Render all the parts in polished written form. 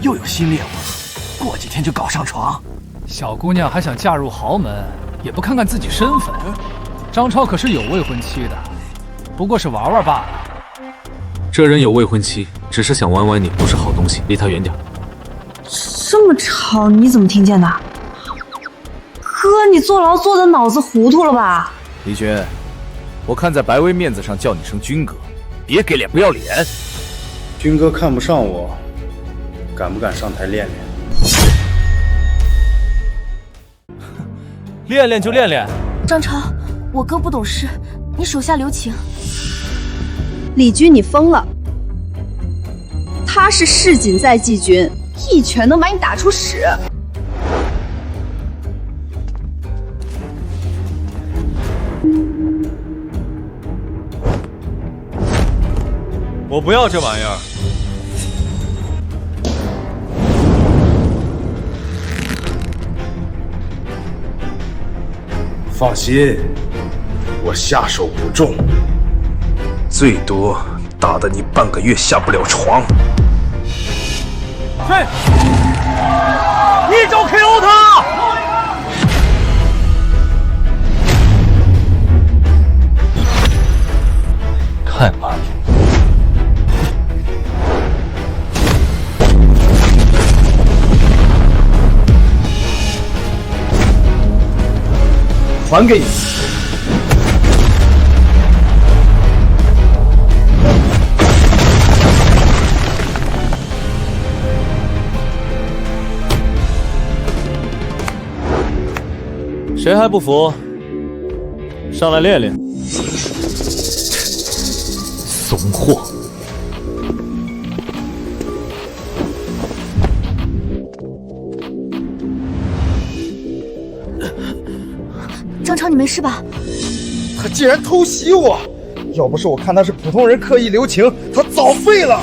又有新猎物了，过几天就搞上床。小姑娘还想嫁入豪门，也不看看自己身份。张超可是有未婚妻的，不过是玩玩罢了。这人有未婚妻，只是想玩玩你，不是好东西，离他远点。这么吵，你怎么听见的？哥，你坐牢坐的脑子糊涂了吧？李军，我看在白薇面子上叫你声军哥，别给脸不要脸。军哥看不上我，敢不敢上台练练？练练就练练。张超，我哥不懂事，你手下留情。李军，你疯了！他是市锦在季军，一拳能把你打出屎。我不要这玩意儿。放心，我下手不重，最多打得你半个月下不了床。去，一招 KO 他！看吧。还给你。谁还不服？上来练练。怂货！张超，你没事吧？他竟然偷袭我！要不是我看他是普通人刻意留情，他早废了。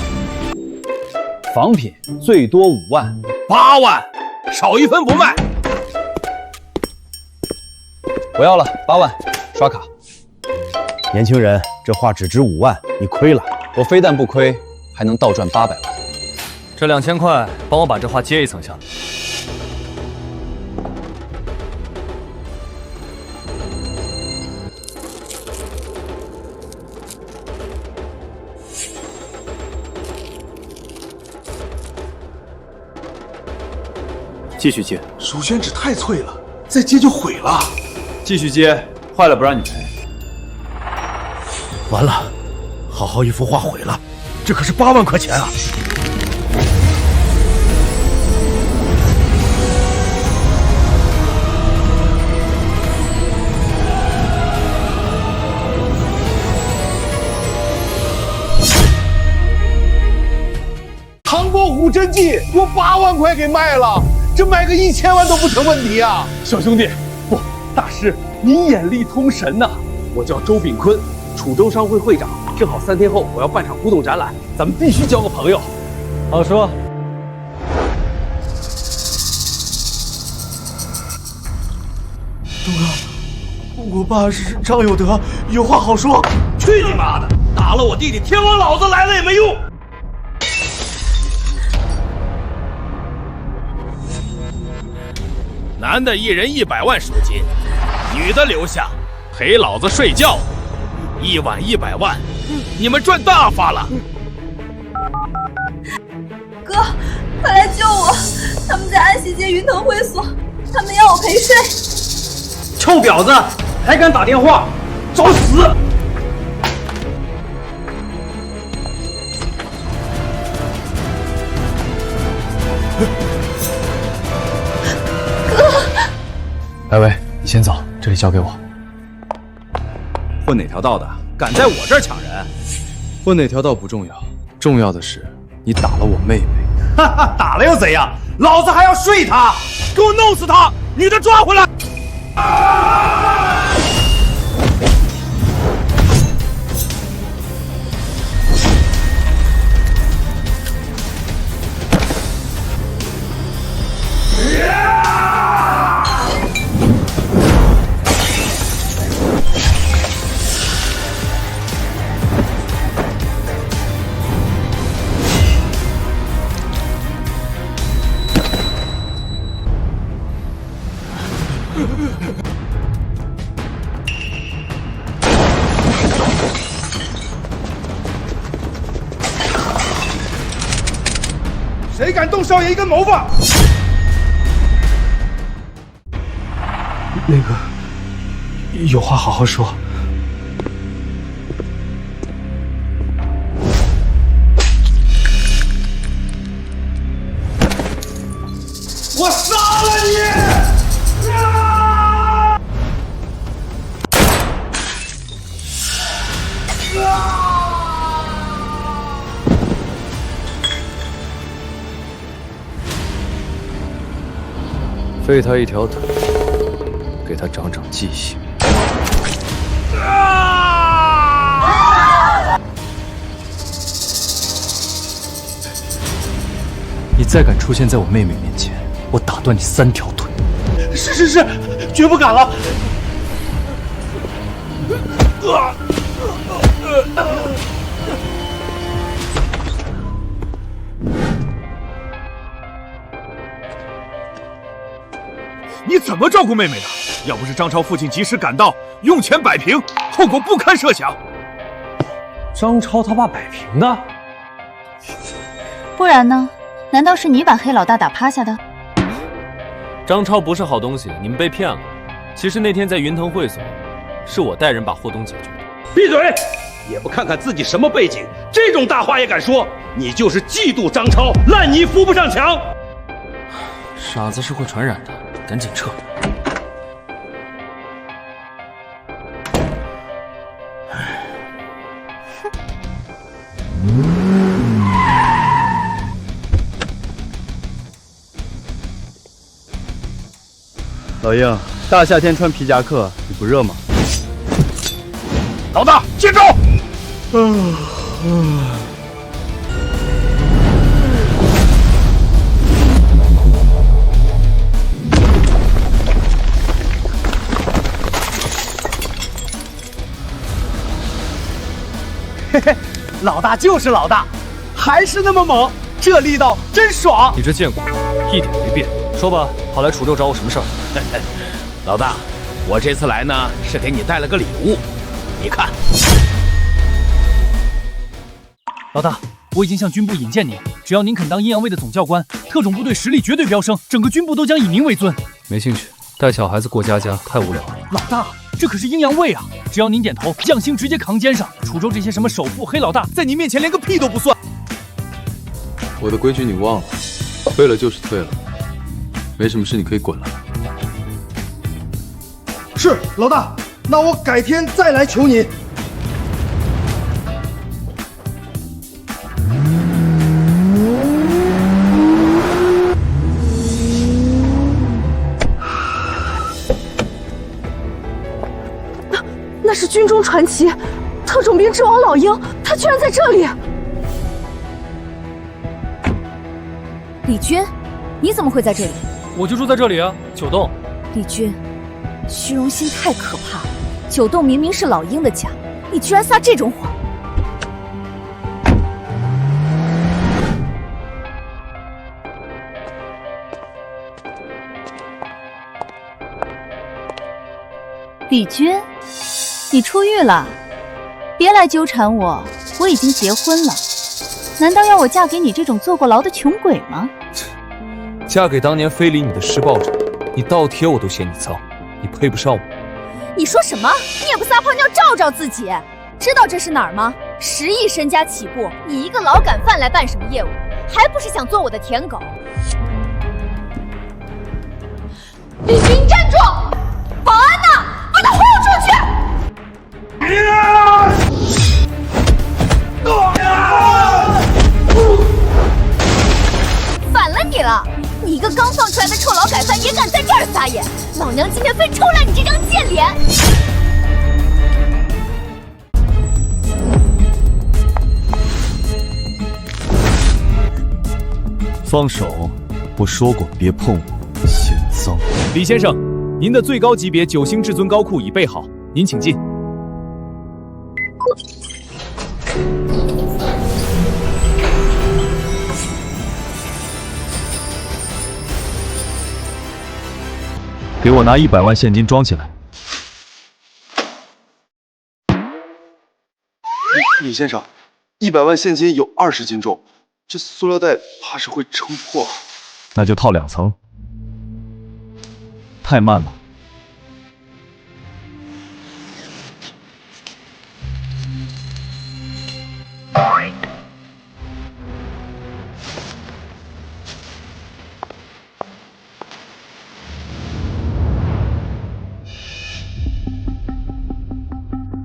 仿品最多5万，8万，少一分不卖。不要了，8万，刷卡。年轻人，这画只值5万，你亏了。我非但不亏，还能倒赚800万。这2000块，帮我把这画接一层下来。继续接，手宣纸太脆了，再接就毁了。继续接，坏了不让你赔。完了，好好一幅画毁了，这可是8万块钱啊！唐伯虎真迹，我8万块给卖了，这卖个1000万都不成问题啊！小兄弟，不，大师，您眼力通神呐！我叫周炳坤，楚州商会会长，正好3天后我要办场古董展览，咱们必须交个朋友。好说。东哥，我爸是张有德，有话好说。去你妈的！打了我弟弟，天王老子来了也没用。男的1人100万赎金，女的留下陪老子睡觉，1晚100万，你们赚大发了！哥，快来救我！他们在安溪街云腾会所，他们要我陪睡。臭婊子，还敢打电话，找死！白薇，你先走，这里交给我。混哪条道的，敢在我这儿抢人？混哪条道不重要，重要的是你打了我妹妹。哈哈，打了又怎样？老子还要睡她！给我弄死她！女的抓回来！谁敢动少爷一根毛发？那个，有话好好说。我杀了你！废他一条腿，给他长长记性。你再敢出现在我妹妹面前，我打断你3条腿！是，绝不敢了。你怎么照顾妹妹的？要不是张超父亲及时赶到，用钱摆平，后果不堪设想。张超他爸摆平的？不然呢？难道是你把黑老大打趴下的？张超不是好东西，你们被骗了。其实那天在云腾会所，是我带人把霍东解决的。闭嘴！也不看看自己什么背景，这种大话也敢说？你就是嫉妒张超，烂泥扶不上墙。傻子是会传染的，赶紧撤。老鹰，大夏天穿皮夹克，你不热吗？老大，接招！嘿嘿，老大就是老大，还是那么猛，这力道真爽。你这贱鬼，一点没变。说吧，跑来楚州找我什么事儿？老大，我这次来呢，是给你带了个礼物，你看。老大，我已经向军部引荐您，只要您肯当阴阳卫的总教官，特种部队实力绝对飙升，整个军部都将以您为尊。没兴趣，带小孩子过家家太无聊了。老大，这可是阴阳卫啊！只要您点头，将星直接扛肩上。楚州这些什么首富、黑老大，在您面前连个屁都不算。我的规矩你忘了，退了就是退了，没什么事你可以滚了。是老大，那我改天再来求你。那是军中传奇，特种兵之王老鹰，他居然在这里！李军，你怎么会在这里？我就住在这里啊，9栋。李军，虚荣心太可怕了！9栋明明是老鹰的家，你居然撒这种谎！李军，你出狱了，别来纠缠我，我已经结婚了。难道要我嫁给你这种坐过牢的穷鬼吗？嫁给当年非礼你的施暴者，你倒贴我都嫌你脏，你配不上我。你说什么？你也不撒泡尿照照自己？知道这是哪儿吗？10亿身家起步，你一个劳改犯来办什么业务？还不是想做我的舔狗？李军，站住！保安呢？把他轰出去！反了你了！你一个刚放出来的臭劳改犯也敢在这儿撒野！老娘今天非抽烂你这张贱脸！放手！我说过别碰我，嫌脏。李先生，您的最高级别9星至尊高库已备好，您请进。给我拿100万现金装起来。李先生，100万现金有20斤重，这塑料袋怕是会撑破。那就套2层。太慢了。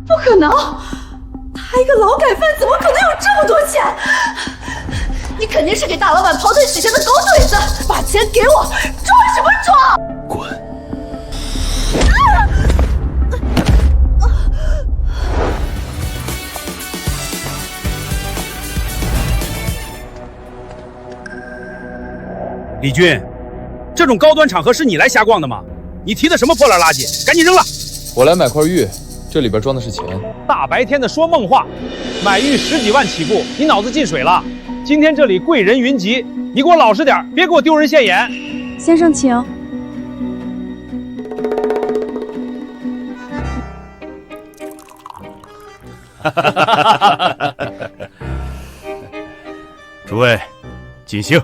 不可能！他一个劳改犯，怎么可能有这么多钱？你肯定是给大老板跑腿洗钱的狗腿子！把钱给我，装什么装？滚！李军，这种高端场合是你来瞎逛的吗？你提的什么破烂垃圾？赶紧扔了！我来买块玉，这里边装的是钱。大白天的说梦话，买玉10几万起步，你脑子进水了？今天这里贵人云集，你给我老实点，别给我丢人现眼。先生，请。诸位，尽兴。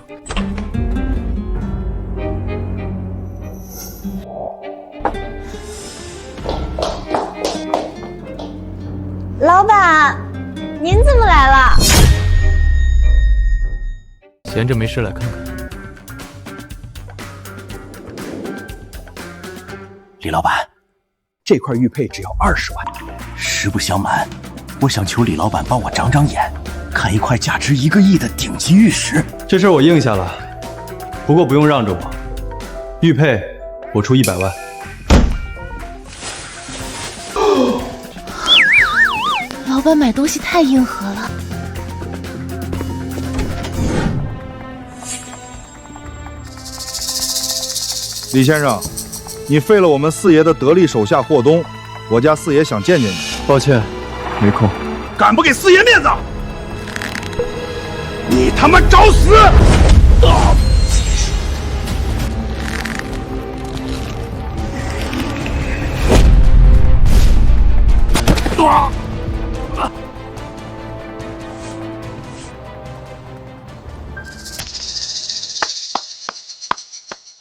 老板，您怎么来了？闲着没事来看看。李老板，这块玉佩只要20万。实不相瞒，我想求李老板帮我长长眼，看一块价值1个亿的顶级玉石。这事儿我应下了，不过不用让着我，玉佩我出100万。老板买东西太硬核了。李先生，你废了我们四爷的得力手下霍东，我家四爷想见见你。抱歉，没空。敢不给四爷面子，你他妈找死！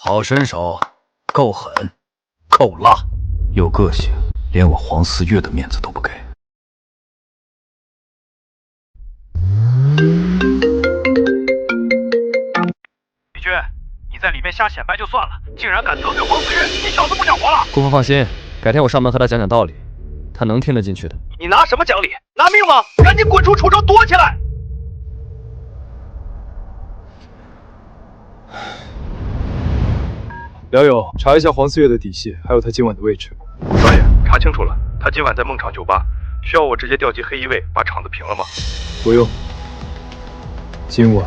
好身手，够狠，够辣，有个性，连我黄四月的面子都不给。李军，你在里面瞎显摆就算了，竟然敢得罪黄四月，你小子不想活了！顾风放心，改天我上门和他讲讲道理，他能听得进去的。你拿什么讲理？拿命吗？赶紧滚出楚州躲起来！辽友，查一下黄四月的底细，还有他今晚的位置。导演，查清楚了，他今晚在梦场酒吧，需要我直接调集黑衣卫把场子平了吗？不用，今晚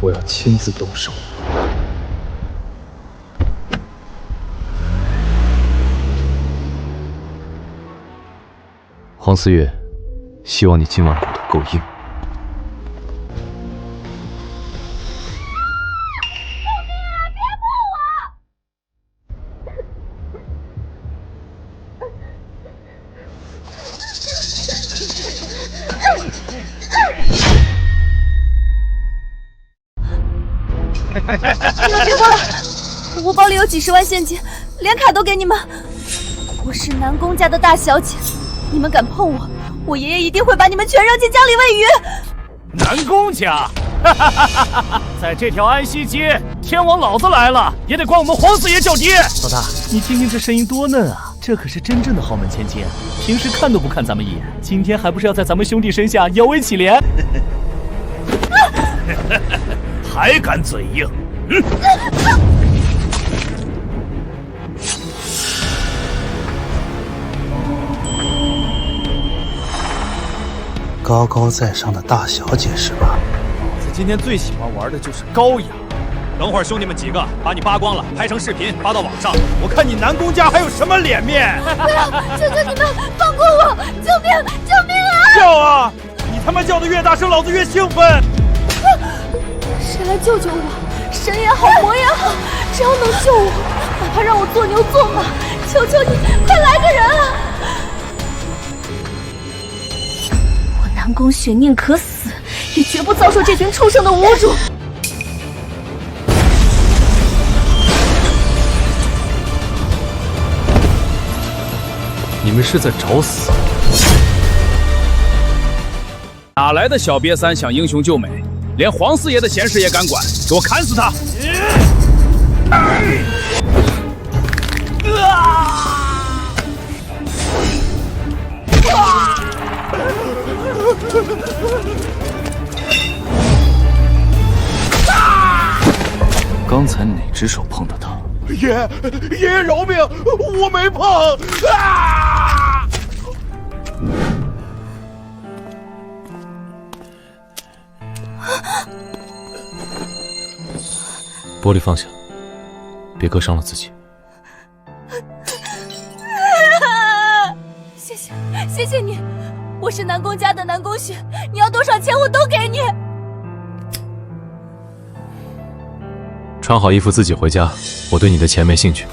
我要亲自动手。黄四月，希望你今晚骨头够硬。别过来！我包里有几10万现金，连卡都给你们。我是南宫家的大小姐，你们敢碰我，我爷爷一定会把你们全扔进江里喂鱼。南宫家，在这条安西街，天王老子来了也得管我们黄四爷叫爹。老大，你听听这声音多嫩啊！这可是真正的豪门千金，平时看都不看咱们一眼，今天还不是要在咱们兄弟身下摇尾乞怜？还敢嘴硬？高高在上的大小姐是吧？老子今天最喜欢玩的就是高雅。等会儿兄弟们几个把你扒光了，拍成视频发到网上，我看你南宫家还有什么脸面！不要！求求你们放过我！救命！救命啊！叫啊！你他妈叫的越大声，老子越兴奋！谁来救救我？神也好，魔也好，只要能救我，哪怕让我做牛做马，求求你，快来个人啊！我南宫雪宁可死，也绝不遭受这群畜生的侮辱。你们是在找死？哪来的小瘪三想英雄救美？连皇四爷的闲事也敢管？给我砍死他！刚才哪只手碰的他？爷爷饶命，我没碰！啊！玻璃放下，别割伤了自己。谢谢你，我是南宫家的南宫雪，你要多少钱我都给你。穿好衣服自己回家，我对你的钱没兴趣。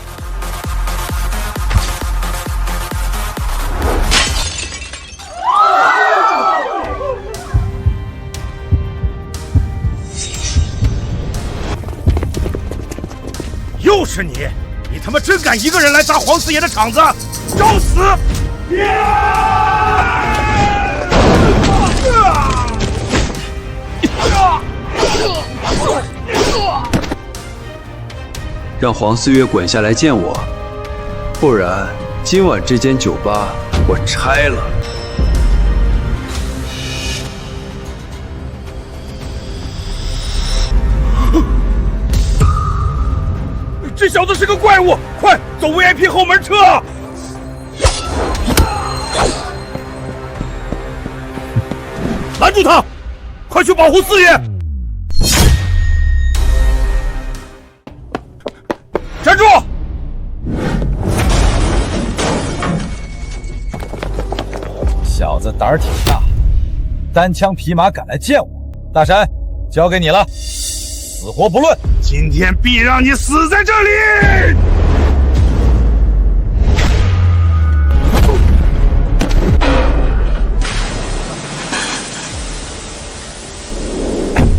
又是你！你他妈真敢一个人来砸皇四爷的场子，找死！让黄四月滚下来见我，不然今晚这间酒吧我拆了。这小子是个怪物，快走 VIP 后门撤！拦住他，快去保护四爷！站住！小子胆儿挺大，单枪匹马赶来见我。大山，交给你了，死活不论。今天必让你死在这里！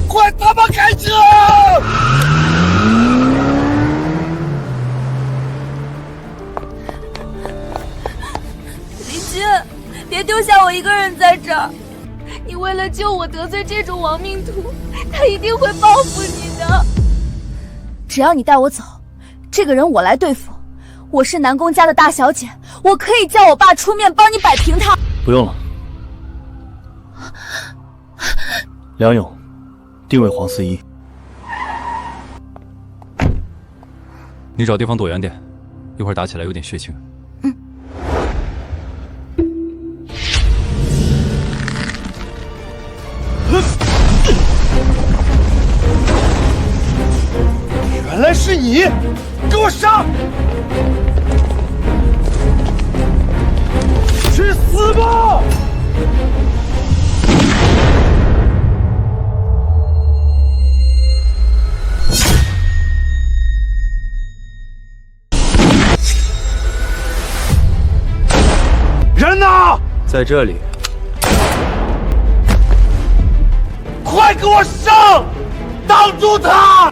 快他妈开车！李军，别丢下我一个人在这儿。你为了救我得罪这种亡命徒，他一定会报复你的。只要你带我走，这个人我来对付。我是南宫家的大小姐，我可以叫我爸出面帮你摆平他。不用了。梁勇，定位黄四一。你找地方躲远点，一会儿打起来有点血腥。原来是你！给我上！去死吧！人呢？在这里。快给我上！挡住他！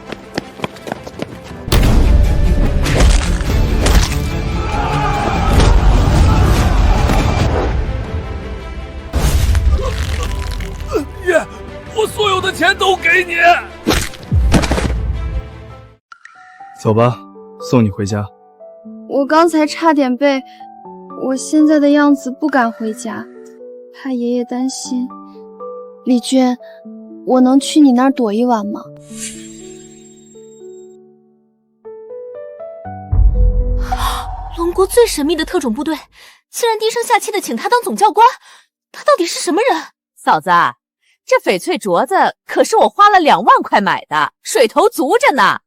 爷，我所有的钱都给你。走吧，送你回家。我刚才差点被我现在的样子不敢回家，怕爷爷担心。李娟，我能去你那儿躲一晚吗？龙国最神秘的特种部队，竟然低声下气的请他当总教官，他到底是什么人？嫂子，这翡翠镯子可是我花了2万块买的，水头足着呢。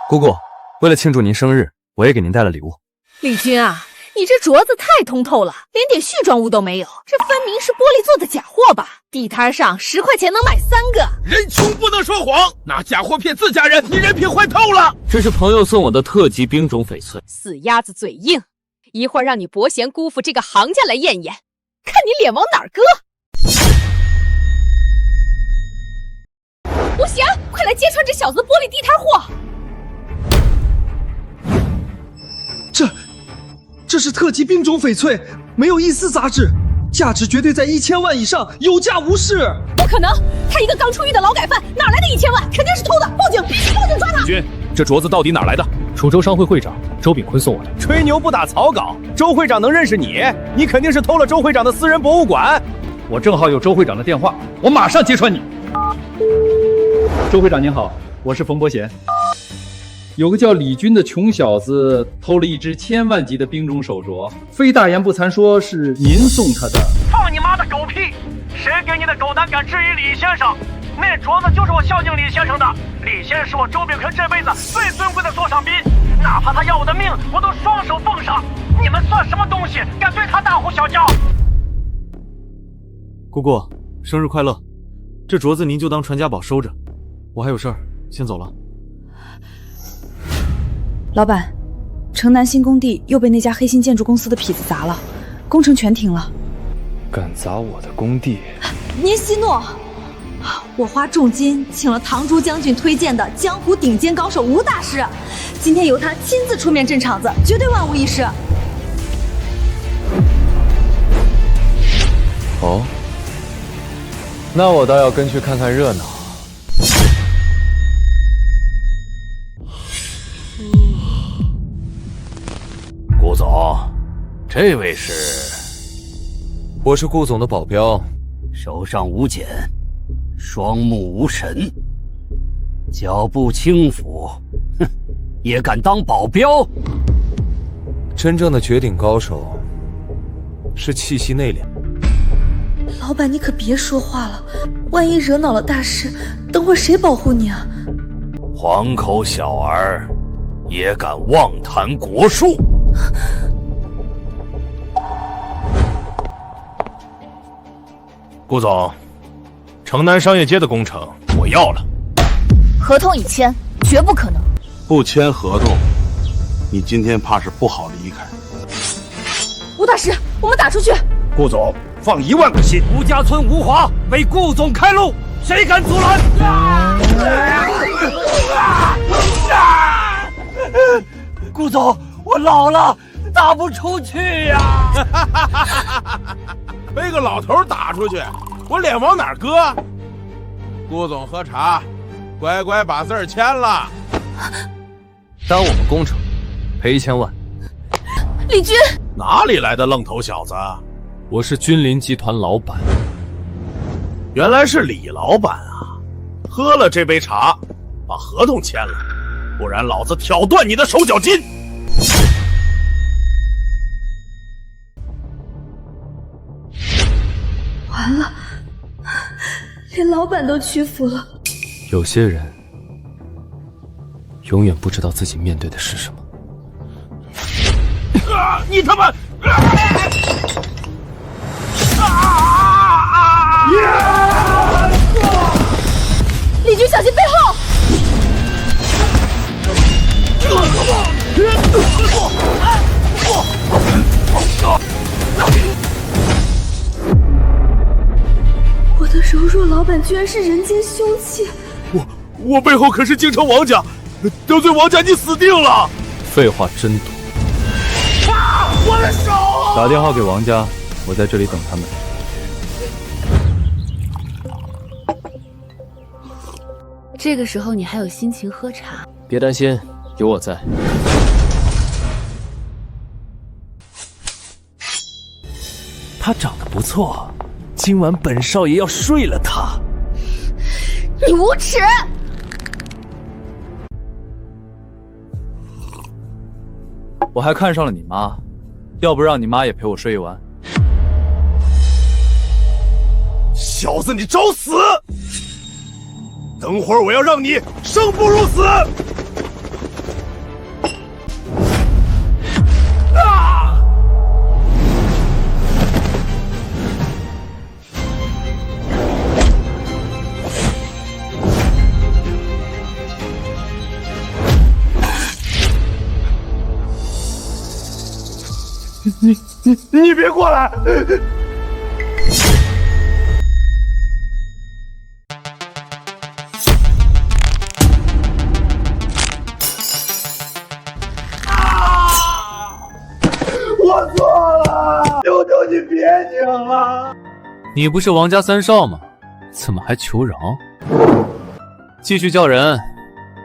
姑姑，为了庆祝您生日，我也给您带了礼物。李军啊，你这镯子太通透了，连点絮状物都没有，这分明是玻璃做的假货吧？地摊上10块钱能买3个。人穷不能说谎，拿假货骗自家人，你人品坏透了。这是朋友送我的特级冰种翡翠。死鸭子嘴硬，一会儿让你伯贤姑父这个行家来验验，看你脸往哪儿搁。不行，快来揭穿这小子的玻璃地摊货！这是特级冰种翡翠，没有一丝杂质，价值绝对在1000万以上，有价无市。不可能，他一个刚出狱的劳改犯，哪来的1000万？肯定是偷的！报警，必须报警抓他！李军，这镯子到底哪来的？楚州商会会长周炳坤送我的。吹牛不打草稿，周会长能认识你？你肯定是偷了周会长的私人博物馆。我正好有周会长的电话，我马上揭穿你。周会长您好，我是冯伯贤。有个叫李军的穷小子偷了一只1000万级的冰种手镯，非大言不惭说是您送他的。放你妈的狗屁！谁给你的狗胆敢质疑李先生？那镯子就是我孝敬李先生的。李先生是我周炳坤这辈子最尊贵的座上宾，哪怕他要我的命，我都双手奉上。你们算什么东西，敢对他大呼小叫？姑姑，生日快乐！这镯子您就当传家宝收着，我还有事儿，先走了。老板，城南新工地又被那家黑心建筑公司的痞子砸了，工程全停了。敢砸我的工地？您息怒，我花重金请了唐朱将军推荐的江湖顶尖高手吴大师，今天由他亲自出面镇场子，绝对万无一失。哦，那我倒要跟去看看热闹。顾总，这位是？我是顾总的保镖，手上无茧，双目无神，脚步轻浮，哼，也敢当保镖？真正的绝顶高手是气息内敛。老板，你可别说话了，万一惹恼了大师，等会儿谁保护你啊？黄口小儿也敢妄谈国术？顾总，城南商业街的工程我要了，合同已签，绝不可能。不签合同，你今天怕是不好离开。吴大师，我们打出去！顾总，放1万个心。吴家村吴华为顾总开路，谁敢阻拦？顾总，我老了，打不出去呀！被个老头打出去，我脸往哪儿搁？顾总喝茶，乖乖把字儿签了。耽误我们工程，赔1000万。李军，哪里来的愣头小子？我是君临集团老板。原来是李老板啊！喝了这杯茶，把合同签了，不然老子挑断你的手脚筋！完了，连老板都屈服了。有些人永远不知道自己面对的是什么。你他妈！李军，小心背后！我的柔弱老板居然是人间凶器！我背后可是京城王家，得罪王家你死定了！废话真多。我的手！打电话给王家，我在这里等他们。这个时候你还有心情喝茶？别担心，有我在。他长得不错，今晚本少爷要睡了他。你无耻！我还看上了你妈，要不让你妈也陪我睡一晚？小子，你找死！等会儿我要让你生不如死！你别过来！你别拧了！你不是王家三少吗？怎么还求饶？继续叫人，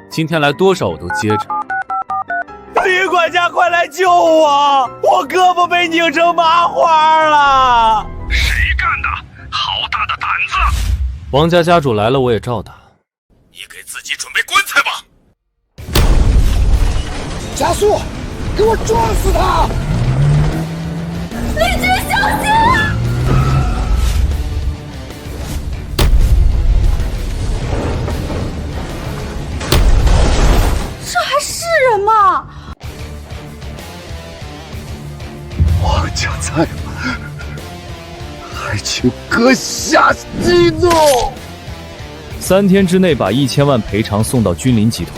今天来多少我都接着。李管家，快来救我！我胳膊被拧成麻花了！谁干的？好大的胆子！王家家主来了，我也照打。你给自己准备棺材吧！加速，给我撞死他！李军，小心！这还是人吗？王家在吗？还请阁下息怒。3天之内把1000万赔偿送到君临集团，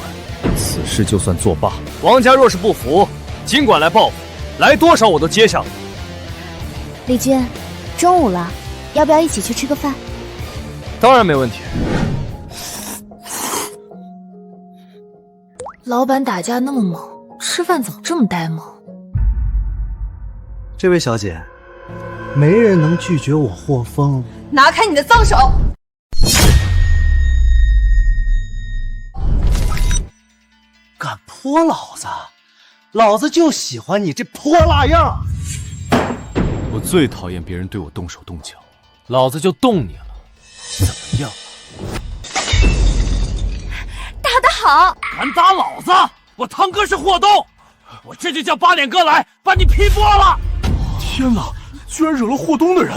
此事就算作罢。王家若是不服，尽管来报复，来多少我都接下。李军，中午了，要不要一起去吃个饭？当然没问题。老板打架那么猛，吃饭怎么这么呆萌？这位小姐，没人能拒绝我霍风。拿开你的脏手！敢泼老子，老子就喜欢你这泼辣样！我最讨厌别人对我动手动脚，老子就动你了，怎么样？打得好！敢打老子，我堂哥是霍东，我这就叫八脸哥来把你劈破了！天哪，居然惹了霍东的人！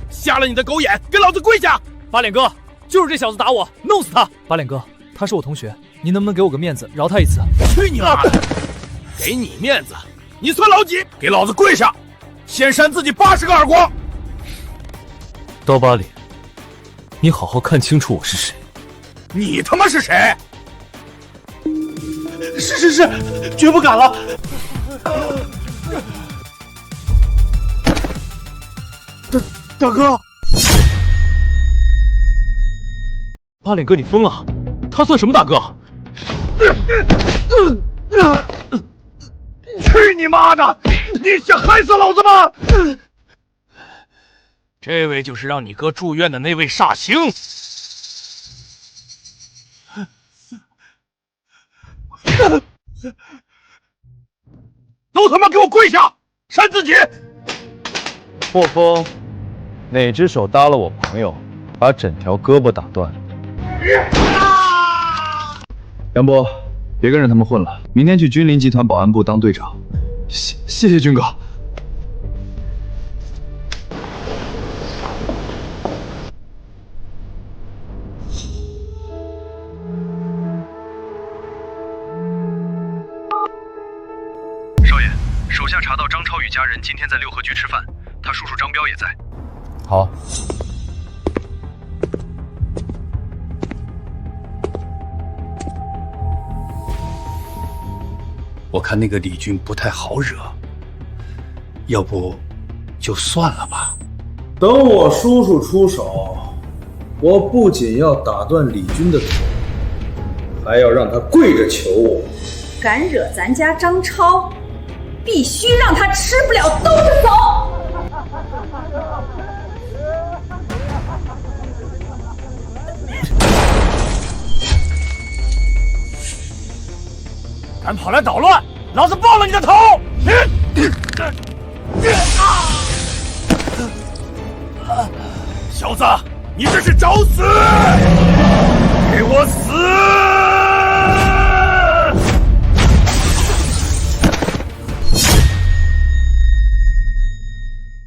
瞎了你的狗眼，给老子跪下！八脸哥，就是这小子打我，弄死他！八脸哥，他是我同学，你能不能给我个面子，饶他一次？去你妈的！给你面子，你算老几？给老子跪下，先扇自己80个耳光！刀疤脸，你好好看清楚我是谁。你他妈是谁？是，绝不敢了。大哥，八脸哥，你疯了？他算什么大哥？去你妈的！你想害死老子吗？这位就是让你哥住院的那位煞星。都他妈给我跪下，扇自己！霍风，哪只手搭了我朋友，把整条胳膊打断？杨波，别跟着他们混了，明天去君临集团保安部当队长。谢谢军哥。少爷，手下查到张超与家人今天在六合居吃饭，他叔叔张彪也在。好。我看那个李军不太好惹，要不就算了吧。等我叔叔出手，我不仅要打断李军的腿，还要让他跪着求我。敢惹咱家张超，必须让他吃不了兜着走！敢跑来捣乱，老子爆了你的头！小子，你这是找死！给我死！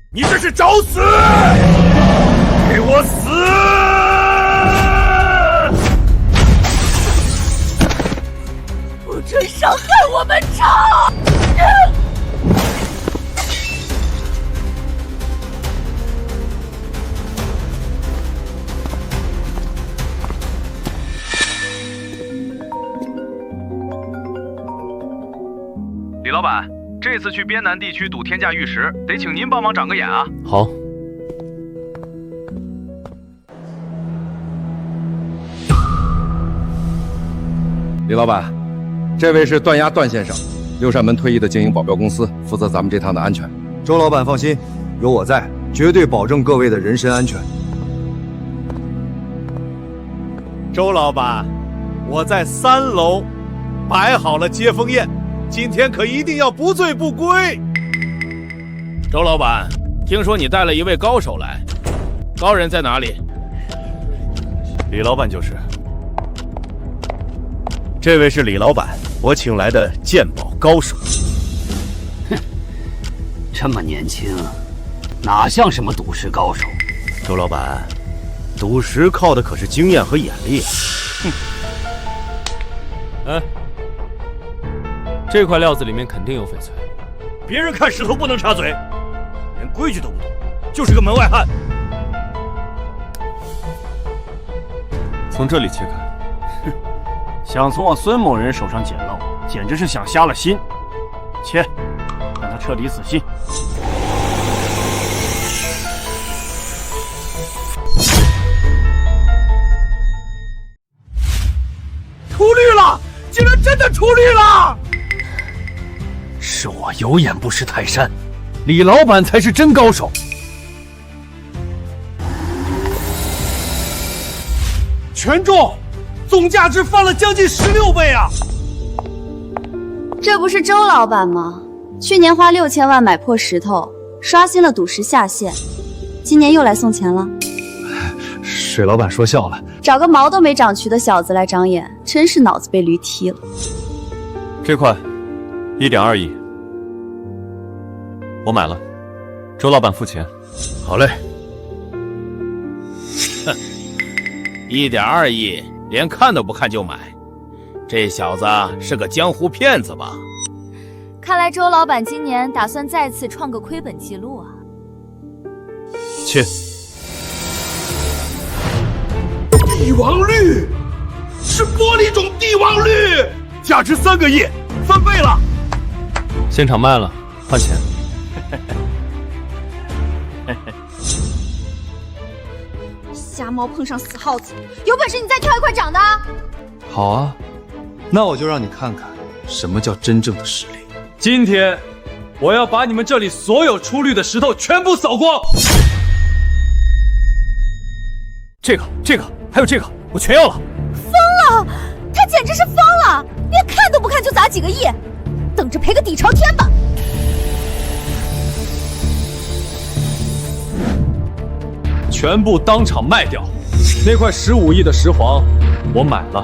你这是找死！给我死！不准伤害我们超！李老板，这次去边南地区堵天价玉石，得请您帮忙长个眼啊！好。李老板，这位是段押段先生，六扇门退役的经营保镖公司，负责咱们这趟的安全。周老板放心，有我在，绝对保证各位的人身安全。周老板，我在3楼摆好了接风宴，今天可一定要不醉不归。周老板，听说你带了一位高手来，高人在哪里？李老板就是。这位是李老板，我请来的鉴宝高手。哼，这么年轻，哪像什么赌石高手？周老板，赌石靠的可是经验和眼力啊！哼。哎，这块料子里面肯定有翡翠。别人看石头不能插嘴，连规矩都不懂，就是个门外汉。从这里切看。想从我孙某人手上捡漏，简直是想瞎了心。切，让他彻底死心。出绿了，竟然真的出绿了！是我有眼不识泰山，李老板才是真高手。全中！总价值翻了将近16倍啊！这不是周老板吗？去年花6000万买破石头，刷新了赌石下限，今年又来送钱了。水老板说笑了，找个毛都没长齐的小子来长眼，真是脑子被驴踢了。这块1.2亿，我买了，周老板付钱。好嘞。哼，1.2亿。连看都不看就买，这小子是个江湖骗子吧？看来周老板今年打算再次创个亏本记录啊！切！帝王绿，是玻璃种帝王绿，价值3个亿，翻倍了！现场卖了，换钱。瞎猫碰上死耗子，有本事你再挑一块长的。好啊，那我就让你看看什么叫真正的实力。今天我要把你们这里所有出绿的石头全部扫光。这个，还有这个，我全要了。疯了！他简直是疯了，连看都不看就砸几个亿，等着赔个底朝天吧。全部当场卖掉。那块15亿的石黄，我买了。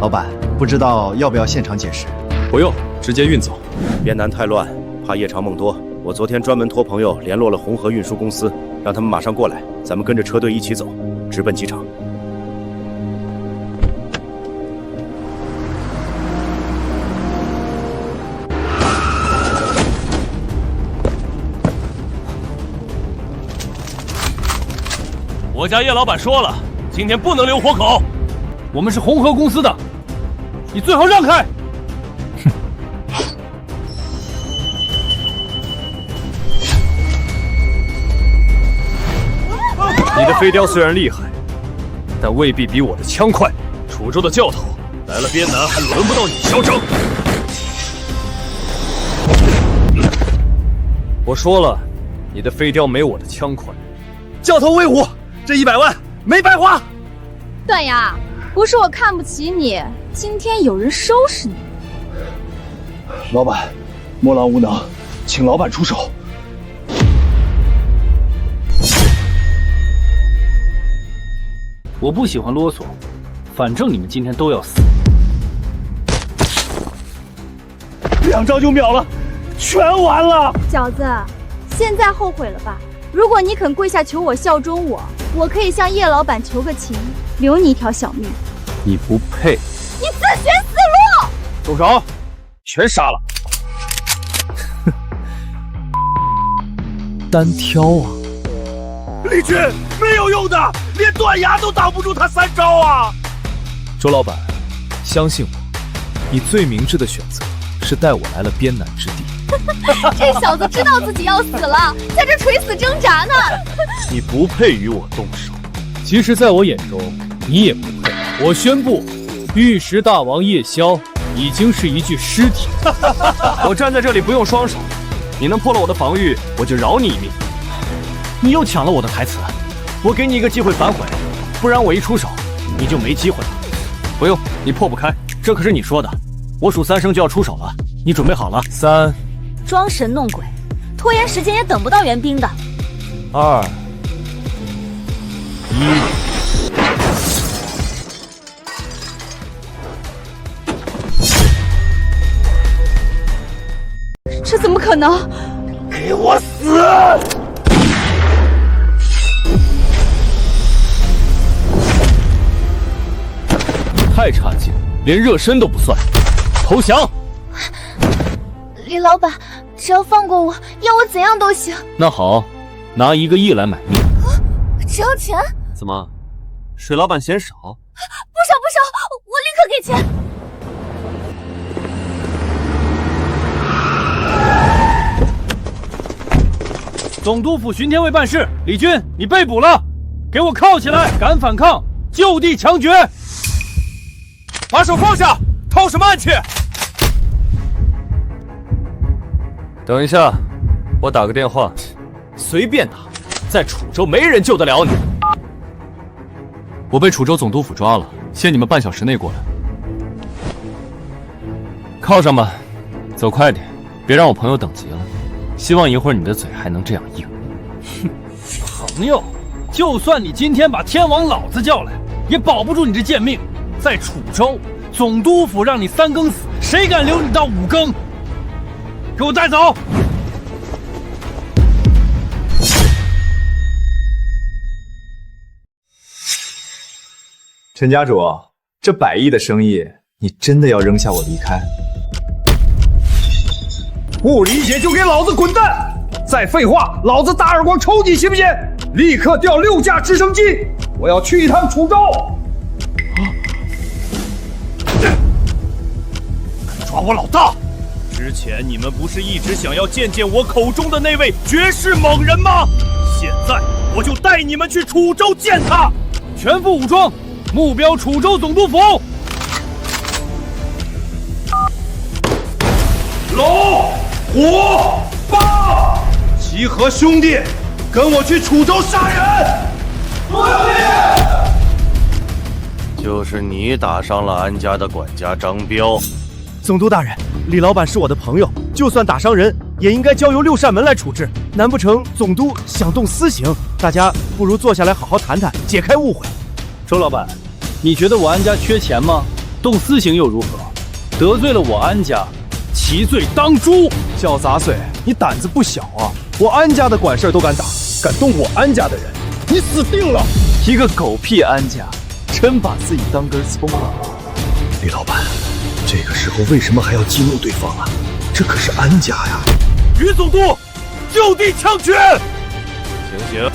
老板，不知道要不要现场解释？不用，直接运走。边南太乱，怕夜长梦多。我昨天专门托朋友联络了红河运输公司，让他们马上过来，咱们跟着车队一起走，直奔机场。我家叶老板说了，今天不能留活口。我们是红河公司的，你最好让开。你的飞镖虽然厉害，但未必比我的枪快。楚州的教头来了边南，还轮不到你嚣张。我说了，你的飞镖没我的枪快。教头威武！这100万没白花。段雅，不是我看不起你，今天有人收拾你。老板，莫郎无能，请老板出手。我不喜欢啰嗦，反正你们今天都要死。2招就秒了，全完了。小子，现在后悔了吧？如果你肯跪下求我效忠我可以向叶老板求个情，留你一条小命。你不配！你自寻死路！动手，全杀了！单挑啊！李军没有用的，连断崖都挡不住他3招啊！周老板，相信我，你最明智的选择是带我来了边南之地。这小子知道自己要死了，在这垂死挣扎呢。你不配与我动手。其实，在我眼中，你也不配。我宣布，玉石大王叶宵已经是一具尸体。我站在这里不用双手，你能破了我的防御，我就饶你一命。你又抢了我的台词，我给你一个机会反悔，不然我一出手，你就没机会了。不用，你破不开，这可是你说的。我数3声就要出手了，你准备好了？3，装神弄鬼，拖延时间也等不到援兵的。2、1。这怎么可能？给我死！太差劲，连热身都不算，投降！李老板，只要放过我，要我怎样都行。那好，拿1个亿来买命。只要钱？怎么，水老板嫌少？不少不少，我立刻给钱。总督府巡天卫办事，李军，你被捕了，给我铐起来！敢反抗，就地枪决！把手放下，掏什么暗器？等一下，我打个电话。随便打，在楚州没人救得了你。我被楚州总督府抓了，限你们半小时内过来。铐上吧，走快点，别让我朋友等急了。希望一会儿你的嘴还能这样硬。哼，朋友，就算你今天把天王老子叫来，也保不住你这贱命。在楚州，总督府让你3更死，谁敢留你到5更？给我带走！陈家主，这100亿的生意，你真的要扔下我离开？不理解就给老子滚蛋！再废话，老子大耳光抽你，信不信？立刻调6架直升机，我要去一趟楚州。抓我老大！之前你们不是一直想要见见我口中的那位绝世猛人吗？现在我就带你们去楚州见他！全副武装，目标楚州总督府。龙、虎、豹，集合兄弟，跟我去楚州杀人！罗有力，就是你打伤了安家的管家张彪。总督大人，李老板是我的朋友，就算打伤人，也应该交由6扇门来处置。难不成总督想动私刑？大家不如坐下来好好谈谈，解开误会。周老板，你觉得我安家缺钱吗？动私刑又如何？得罪了我安家，其罪当诛。小杂碎，你胆子不小啊！我安家的管事都敢打，敢动我安家的人，你死定了！一个狗屁安家，真把自己当根葱了。李老板，这个时候为什么还要激怒对方啊？这可是安家呀！于总督，就地枪决！行刑。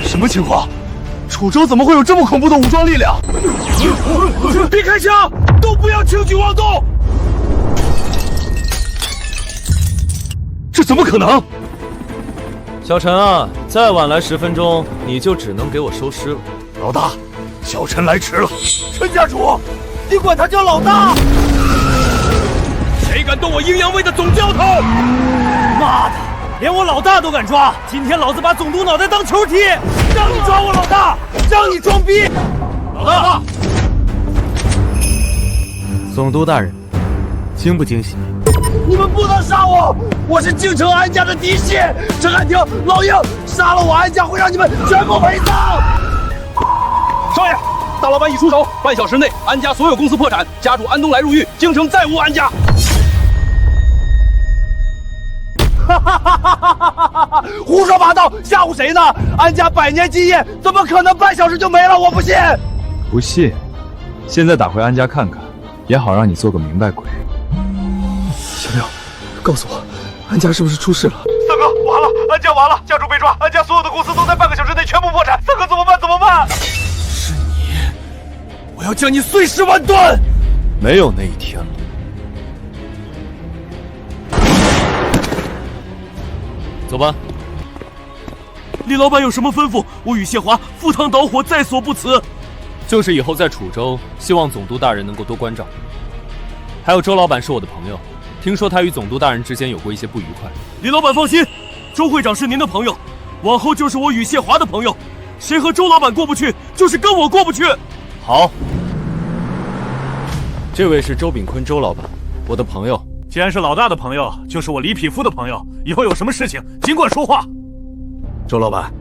什么情况？楚州怎么会有这么恐怖的武装力量？别开枪，都不要轻举妄动！这怎么可能？小陈啊，再晚来10分钟，你就只能给我收尸了。老大，小陈来迟了。陈家主，你管他叫老大？谁敢动我阴阳卫的总教头？妈的，连我老大都敢抓！今天老子把总督脑袋当球踢，让你抓我老大，让你装逼！老大，总督大人，惊不惊喜？你们不能杀我！我是京城安家的嫡系，陈汉庭、老鹰，杀了我安家会让你们全部陪葬！少爷，大老板已出手，半小时内安家所有公司破产，家主安东来入狱，京城再无安家。胡说八道，吓唬谁呢？安家100年基业，怎么可能半小时就没了？我不信！不信？现在打回安家看看，也好让你做个明白鬼。小廖，告诉我，安家是不是出事了？三哥，完了，安家完了，家主被抓，安家所有的公司都在半个小时内全部破产，三哥怎么办？怎么办？是你，我要将你碎尸万段！没有那一天了。走吧。李老板有什么吩咐？我与谢华赴汤蹈火，在所不辞。就是以后在楚州，希望总督大人能够多关照。还有周老板是我的朋友，听说他与总督大人之间有过一些不愉快。李老板放心，周会长是您的朋友，往后就是我与谢华的朋友。谁和周老板过不去，就是跟我过不去。好，这位是周炳坤，周老板，我的朋友。既然是老大的朋友，就是我李匹夫的朋友，以后有什么事情尽管说话。周老板，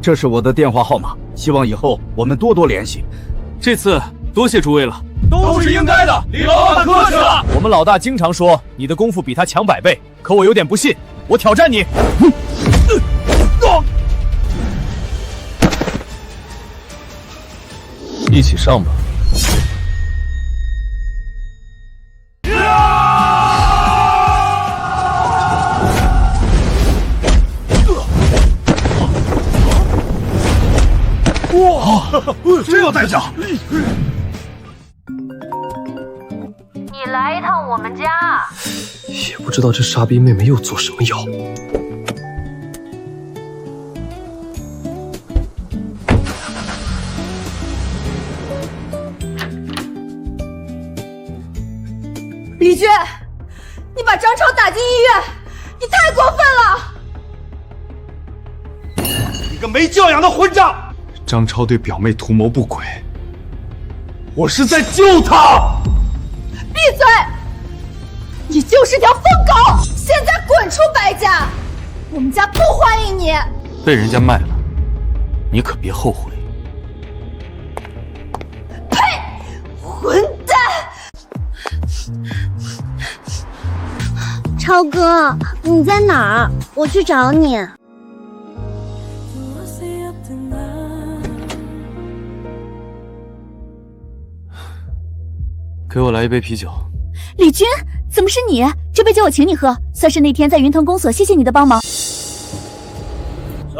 这是我的电话号码，希望以后我们多多联系。这次多谢诸位了，都是应该的。李老板客气了。我们老大经常说你的功夫比他强100倍，可我有点不信，我挑战你。一起上吧。哇，真有代价！你来一趟我们家，也不知道这傻逼妹妹又做什么妖。李娟，你把张超打进医院，你太过分了！你个没教养的混账！张超对表妹图谋不轨，我是在救她。闭嘴！你就是条疯狗！现在滚出白家，我们家不欢迎你。被人家卖了，你可别后悔。呸！混蛋！超哥，你在哪儿？我去找你。给我来一杯啤酒。李军，怎么是你？这杯酒我请你喝，算是那天在云腾公所谢谢你的帮忙。小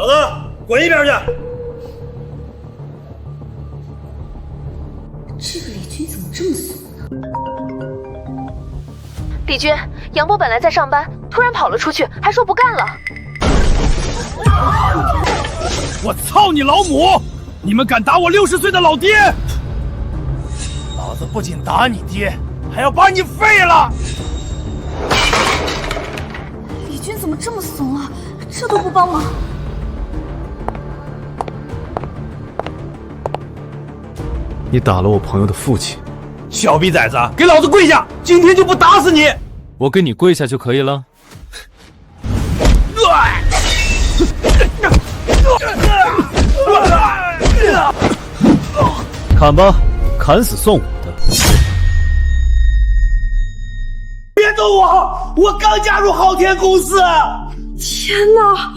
子，滚一边去！这个李军怎么这么怂呢？李军，杨波本来在上班，突然跑了出去，还说不干了。我操你老母！你们敢打我60岁的老爹！老子不仅打你爹，还要把你废了！李军怎么这么怂啊？这都不帮忙。你打了我朋友的父亲，小逼崽子，给老子跪下！今天就不打死你！我跟你跪下就可以了。砍吧，砍死算我的。别动我！我刚加入昊天公司。天哪，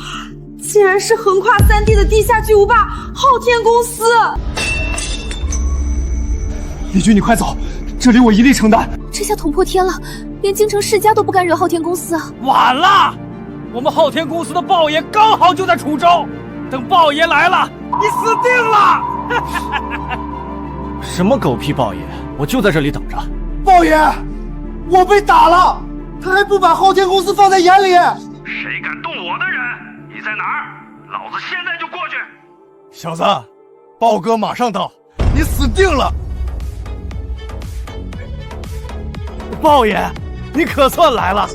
竟然是横跨3地的地下巨无霸昊天公司！李军，你快走，这里我一力承担。这下捅破天了，连京城世家都不敢惹昊天公司啊！晚了，我们昊天公司的豹爷刚好就在楚州，等豹爷来了，你死定了！什么狗屁豹爷，我就在这里等着。豹爷，我被打了，他还不把昊天公司放在眼里。谁敢动我的人？你在哪儿？老子现在就过去。小子，豹哥马上到，你死定了！豹爷，你可算来了！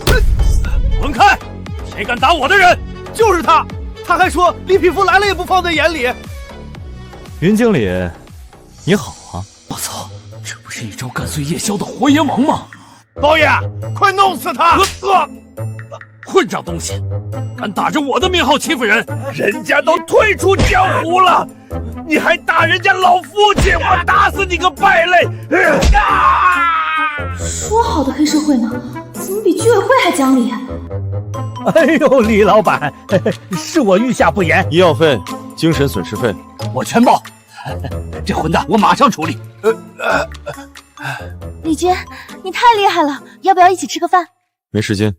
滚开！谁敢打我的人？就是他！他还说李匹夫来了也不放在眼里。云经理，你好啊！我操，这不是一朝干碎夜宵的活阎王吗？豹爷，快弄死他！混账东西，敢打着我的名号欺负人！人家都退出江湖了，你还打人家老父亲！我打死你个败类！说好的黑社会呢？怎么比居委会还讲理？哎呦，李老板，是我御下不严，医药费、精神损失费我全包。这混蛋，我马上处理。李军，你太厉害了，要不要一起吃个饭？没时间。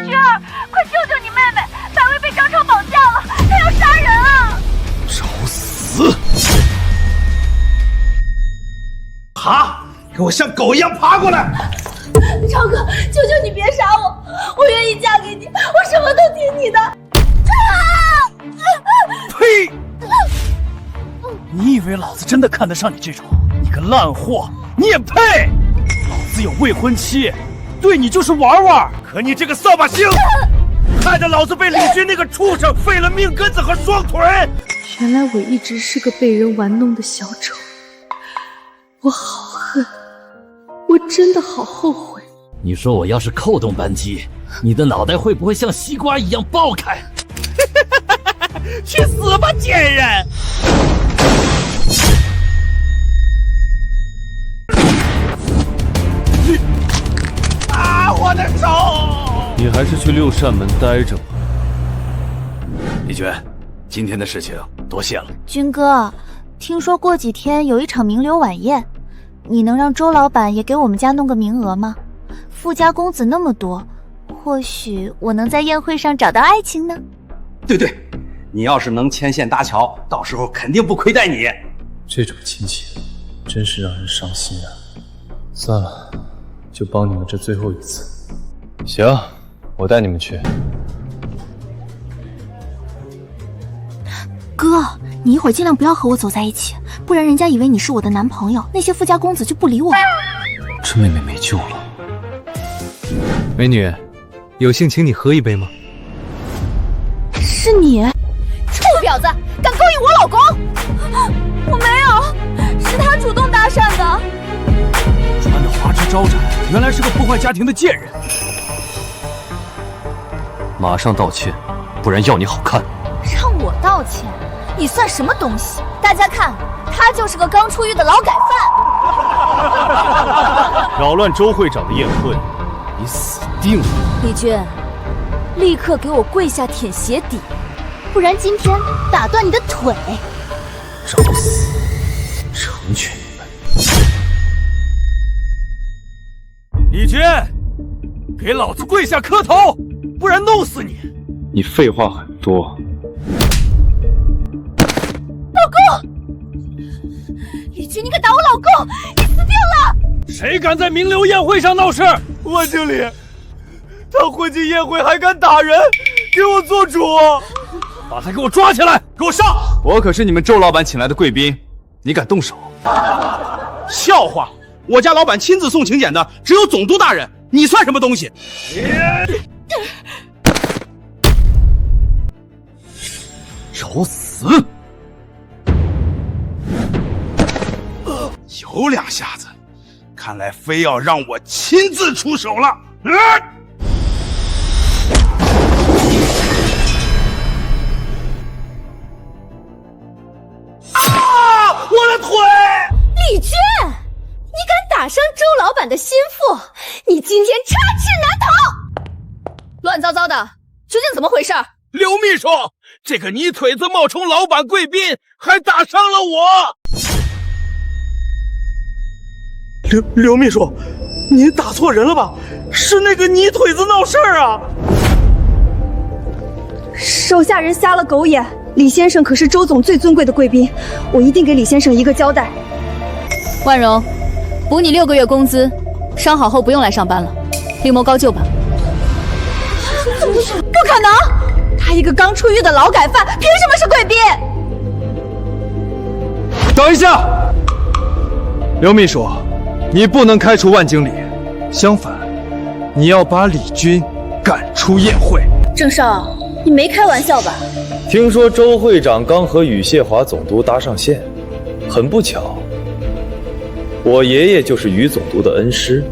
军儿，快救救你妹妹！百威被张超绑架了，他要杀人啊！找死！哈，给我像狗一样爬过来！超哥，求求你别杀我，我愿意嫁给你，我什么都听你的。呸！你以为老子真的看得上你这种？你个烂货，你也配？老子有未婚妻，对你就是玩玩。可你这个扫把星，害得老子被李军那个畜生废了命根子和双腿。原来我一直是个被人玩弄的小丑，我好恨，我真的好后悔。你说我要是扣动扳机，你的脑袋会不会像西瓜一样爆开？去死吧，贱人！啊，我的手！你还是去六扇门待着吧。李娟，今天的事情多谢了。军哥，听说过几天有一场名流晚宴，你能让周老板也给我们家弄个名额吗？富家公子那么多，或许我能在宴会上找到爱情呢。对，你要是能牵线搭桥，到时候肯定不亏待你。这种亲戚真是让人伤心啊！算了，就帮你们这最后一次。行，我带你们去。哥，你一会儿尽量不要和我走在一起，不然人家以为你是我的男朋友，那些富家公子就不理我了。这妹妹没救了。美女，有幸请你喝一杯吗？是你，臭婊子，敢勾引我老公！我没有，是他主动搭讪的。穿着花枝招展，原来是个破坏家庭的贱人。马上道歉，不然要你好看。让我道歉？你算什么东西？大家看，他就是个刚出狱的劳改犯。扰乱周会长的宴会，你死定了！李军，立刻给我跪下舔鞋底，不然今天打断你的腿！找死！成全你们！李军，给老子跪下磕头，不然弄死你！你废话很多。老公，李军，你敢打我老公，你死定了！谁敢在名流宴会上闹事？万经理，他混进宴会还敢打人，给我做主！把他给我抓起来，给我上！我可是你们周老板请来的贵宾，你敢动手？笑话！我家老板亲自送请柬的只有总督大人，你算什么东西？找死！有两下子，看来非要让我亲自出手了。我的腿！李军，你敢打伤周老板的心腹，你今天插翅难逃！乱糟糟的，究竟怎么回事？刘秘书，这个泥腿子冒充老板贵宾，还打伤了我。刘秘书，您打错人了吧？是那个泥腿子闹事儿啊！手下人瞎了狗眼，李先生可是周总最尊贵的贵宾，我一定给李先生一个交代。万荣，补你6个月工资，伤好后不用来上班了，另谋高就吧。不可能！他一个刚出狱的劳改犯，凭什么是贵宾？等一下，刘秘书，你不能开除万经理，相反，你要把李军赶出宴会。郑少，你没开玩笑吧？听说周会长刚和宇谢华总督搭上线，很不巧，我爷爷就是于总督的恩师。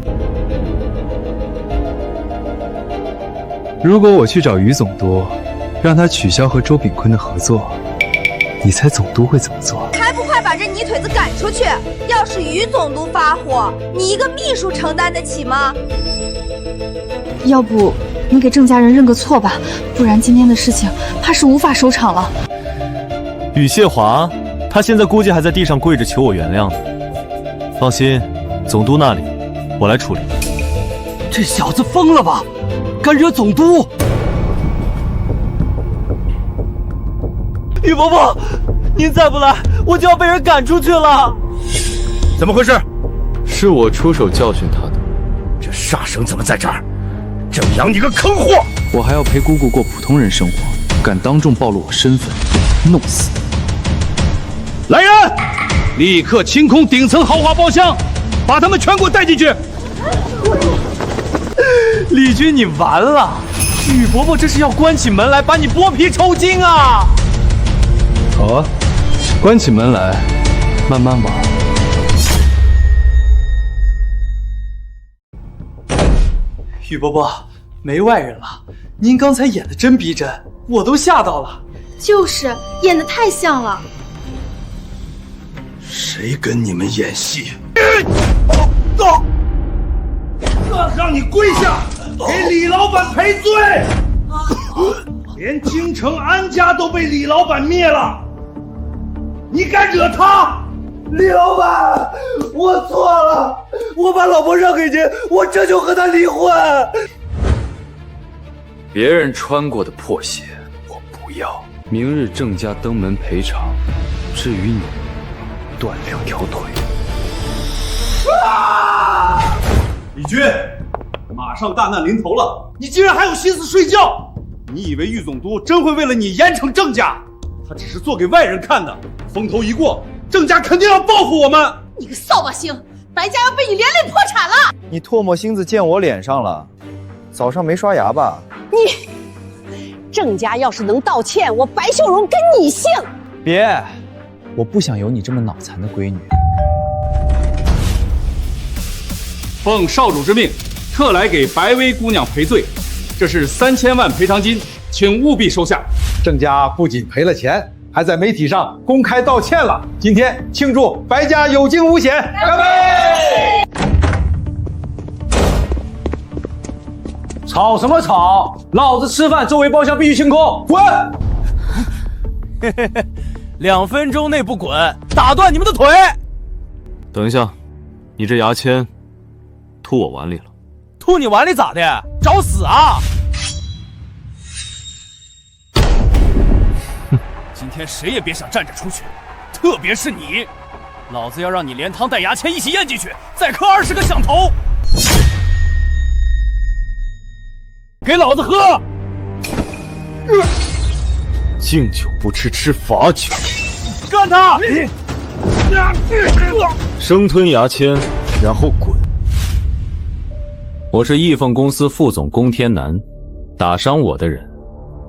如果我去找于总督，让他取消和周炳坤的合作，你猜总督会怎么做？还不快把这泥腿子赶出去！要是于总督发火，你一个秘书承担得起吗？要不你给郑家人认个错吧，不然今天的事情怕是无法收场了。宇谢华，他现在估计还在地上跪着求我原谅呢。放心，总督那里我来处理。这小子疯了吧？敢惹总督！宇伯伯，您再不来，我就要被人赶出去了。怎么回事？是我出手教训他的。这煞生怎么在这儿？正阳，你个坑货！我还要陪姑姑过普通人生活，敢当众暴露我身份，弄死！来人，立刻清空顶层豪华包厢，把他们全给我带进去！李军，你完了！雨伯伯这是要关起门来把你剥皮抽筋啊！好啊，关起门来，慢慢玩。雨伯伯，没外人了。您刚才演的真逼真，我都吓到了。就是演的太像了。谁跟你们演戏？让你跪下，给李老板赔罪！连京城安家都被李老板灭了，你敢惹他？李老板，我错了，我把老婆让给您，我这就和他离婚。别人穿过的破鞋我不要。明日郑家登门赔偿，至于你，断2条腿。李军，马上大难临头了，你竟然还有心思睡觉？你以为豫总督真会为了你严惩郑家？他只是做给外人看的，风头一过，郑家肯定要报复我们。你个扫把星，白家要被你连累破产了！你唾沫星子溅我脸上了，早上没刷牙吧？郑家要是能道歉，我白秀荣跟你姓。别，我不想有你这么脑残的闺女。奉少主之命，特来给白薇姑娘赔罪，这是3000万赔偿金，请务必收下。郑家不仅赔了钱，还在媒体上公开道歉了。今天庆祝白家有惊无险，干杯！吵什么吵？老子吃饭，周围包厢必须清空。滚！2分钟内不滚，打断你们的腿！等一下，你这牙签吐我碗里了。吐你碗里咋的？找死啊！今天谁也别想站着出去，特别是你，老子要让你连汤带牙签一起咽进去，再磕20个响头！给老子喝！敬酒不吃吃罚酒，干他！生吞牙签，然后滚！我是义凤公司副总龚天南，打伤我的人，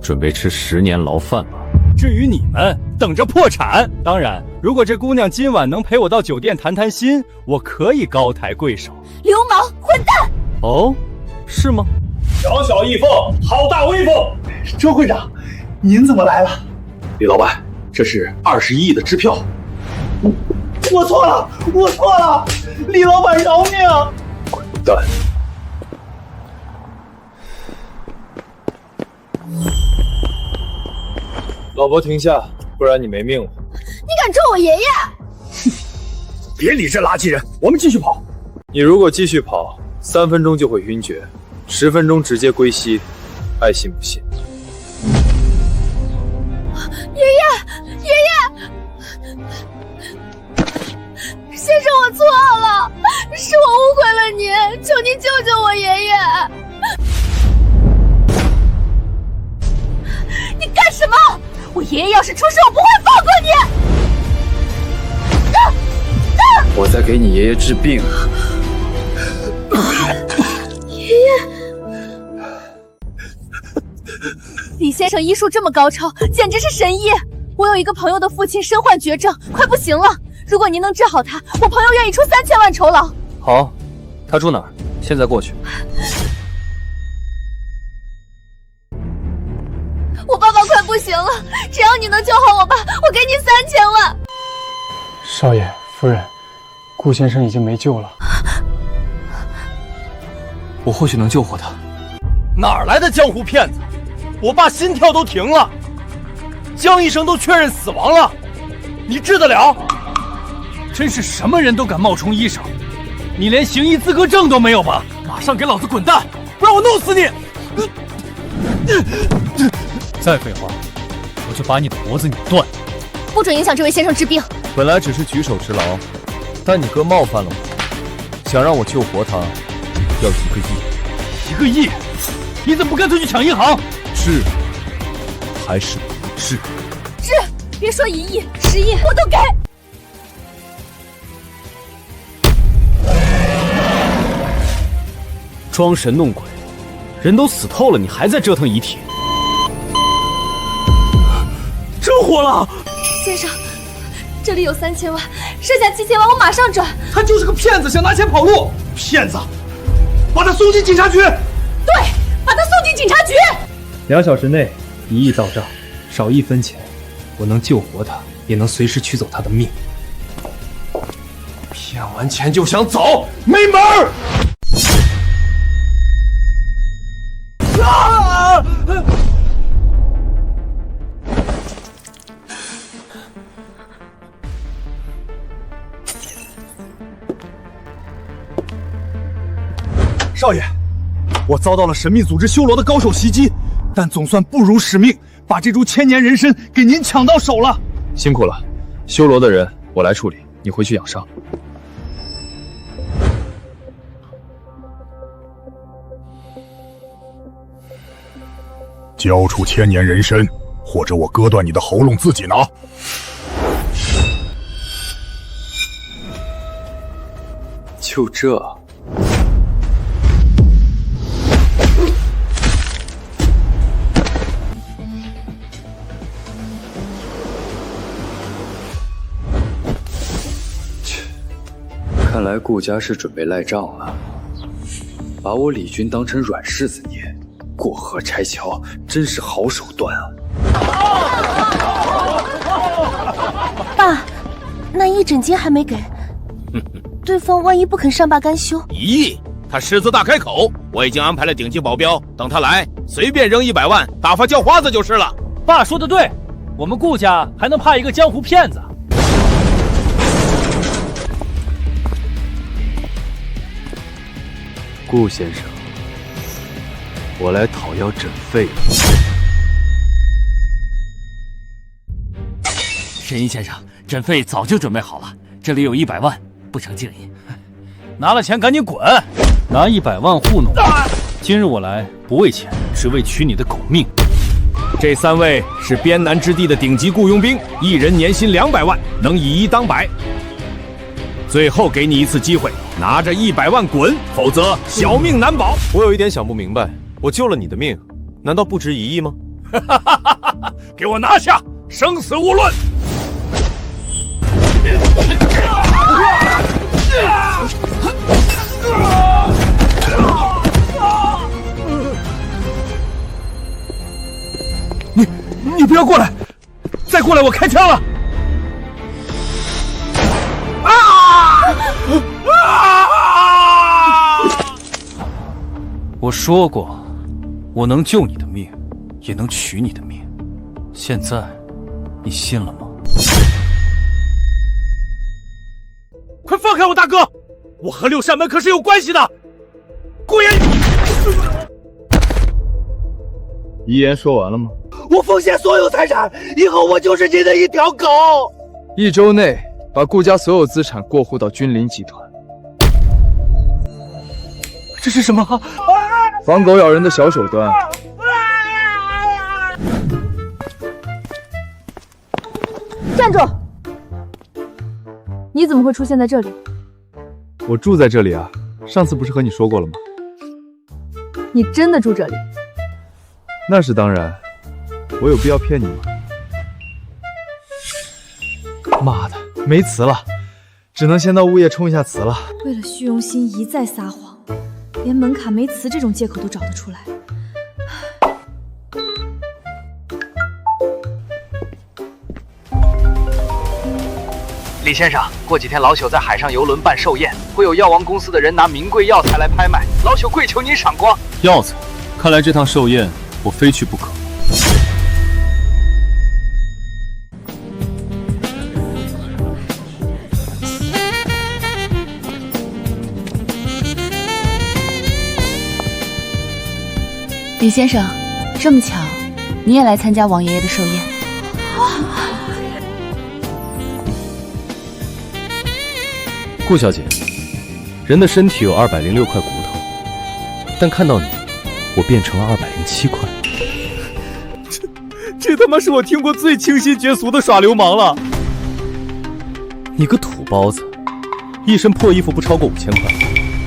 准备吃10年牢饭吧。至于你们，等着破产。当然，如果这姑娘今晚能陪我到酒店谈谈心，我可以高抬贵手。流氓混蛋！哦，是吗？小小义凤，好大威风！周会长，您怎么来了？李老板，这是21亿的支票。我错了，我错了，李老板饶命！滚蛋！老伯停下，不然你没命了。你敢咒我爷爷？别理这垃圾人，我们继续跑。你如果继续跑，3分钟就会晕厥，10分钟直接归西，爱信不信？爷爷，先生，我错了，是我误会了您，求您救救我爷爷！你干什么？我爷爷要是出事，我不会放过你！我在给你爷爷治病。爷爷，李先生医术这么高超，简直是神医。我有一个朋友的父亲身患绝症，快不行了。如果您能治好他，我朋友愿意出3000万酬劳。好，他住哪儿？现在过去。我爸爸快不行了，只要你能救好我爸，我给你3000万。少爷夫人，顾先生已经没救了，我或许能救活他。哪儿来的江湖骗子？我爸心跳都停了，江医生都确认死亡了，你治得了？真是什么人都敢冒充医生，你连行医资格证都没有吧？马上给老子滚蛋，不然我弄死你！再废话，我就把你的脖子扭断。不准影响这位先生治病。本来只是举手之劳，但你哥冒犯了我，想让我救活他，要1个亿。1个亿？你怎么不干脆去抢银行？是还是不是？是，别说1亿、10亿，我都给。装神弄鬼，人都死透了，你还在折腾遗体？真活了！先生，这里有3000万，剩下7000万我马上转。他就是个骗子，想拿钱跑路。骗子，把他送进警察局。对，把他送进警察局。2小时内1亿到账，少1分钱，我能救活他，也能随时取走他的命。骗完钱就想走，没门儿！啊！少爷，我遭到了神秘组织修罗的高手袭击，但总算不辱使命，把这株千年人参给您抢到手了。辛苦了，修罗的人我来处理，你回去养伤。交出千年人参，或者我割断你的喉咙自己拿。就这？看来顾家是准备赖账了，把我李军当成软柿子捏。过河拆桥，真是好手段啊！爸，那1整斤还没给，对方万一不肯善罢甘休？1亿，他狮子大开口，我已经安排了顶级保镖，等他来，随便扔100万，打发叫花子就是了。爸说的对，我们顾家还能怕一个江湖骗子？顾先生。我来讨要诊费了。神医先生，诊费早就准备好了，这里有100万，不成敬意。拿了钱赶紧滚！拿100万糊弄我！今日我来不为钱，只为取你的狗命。这3位是边南之地的顶级雇佣兵，1人年薪200万，能以1当百。最后给你一次机会，拿着100万滚，否则小命难保。我有一点想不明白。我救了你的命，难道不值1亿吗？给我拿下，生死无论！你不要过来！再过来我开枪了！我说过。我能救你的命，也能取你的命。现在，你信了吗？快放开我大哥！我和6扇门可是有关系的。顾言，遗言说完了吗？我奉献所有财产，以后我就是你的一条狗。1周内把顾家所有资产过户到君临集团。这是什么？防狗咬人的小手段。站住！你怎么会出现在这里？我住在这里啊，上次不是和你说过了吗？你真的住这里？那是当然，我有必要骗你吗？妈的，没词了，只能先到物业充一下词了。为了虚荣心一再撒谎，连门卡没词这种借口都找得出来。李先生，过几天老朽在海上游轮办寿宴，会有药王公司的人拿名贵药材来拍卖，老朽跪求您赏光。药材，看来这趟寿宴我非去不可。李先生，这么巧，你也来参加王爷爷的寿宴。顾小姐，人的身体有206块骨头，但看到你，我变成了207块。这他妈是我听过最清新绝俗的耍流氓了！你个土包子，一身破衣服不超过5000块，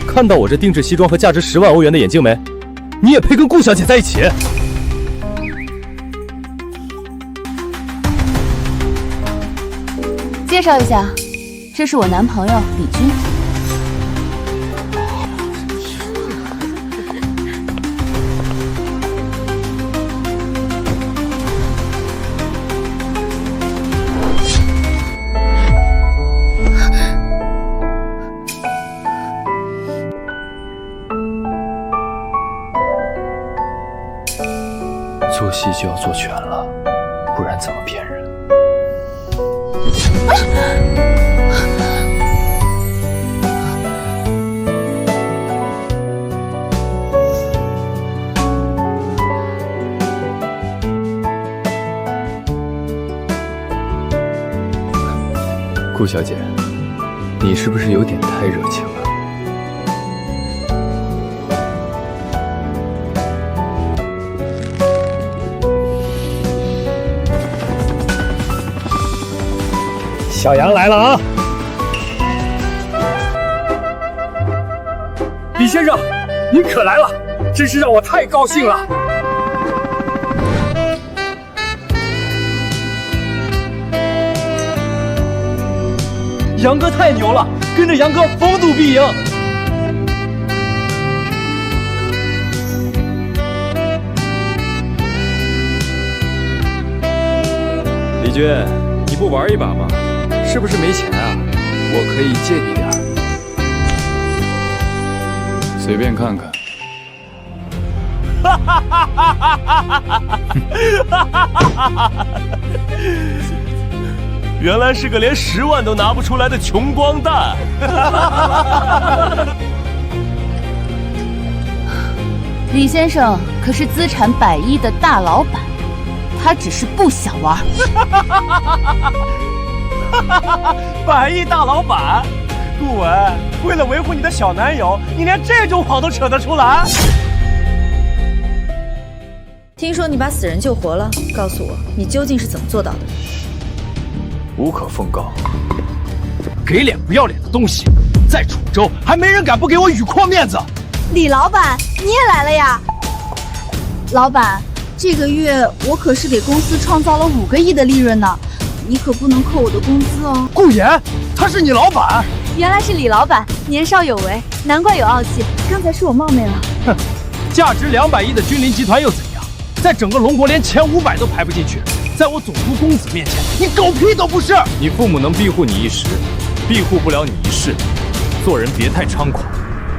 看到我这定制西装和价值10万欧元的眼镜没？你也配跟顾小姐在一起？介绍一下，这是我男朋友李军。做戏就要做全了，不然怎么骗人？顾小姐，你是不是有点太热情了？小杨来了啊！李先生，您可来了，真是让我太高兴了。杨哥太牛了，跟着杨哥逢赌必赢。李军，你不玩一把吗？是不是没钱啊？我可以借你点儿，随便看看。原来是个连10万都拿不出来的穷光蛋。李先生可是资产100亿的大老板，他只是不想玩。100亿大老板，顾文，为了维护你的小男友，你连这种谎都扯得出来？听说你把死人救活了，告诉我你究竟是怎么做到的？无可奉告。给脸不要脸的东西，在楚州还没人敢不给我宇阔面子。李老板，你也来了呀？老板，这个月我可是给公司创造了5个亿的利润呢，你可不能扣我的工资哦。顾言，他是你老板？原来是李老板，年少有为，难怪有傲气。刚才是我冒昧了。哼，价值200亿的君临集团又怎样？在整个龙国连前500都排不进去，在我总督公子面前，你狗屁都不是。你父母能庇护你一时，庇护不了你一世。做人别太猖狂。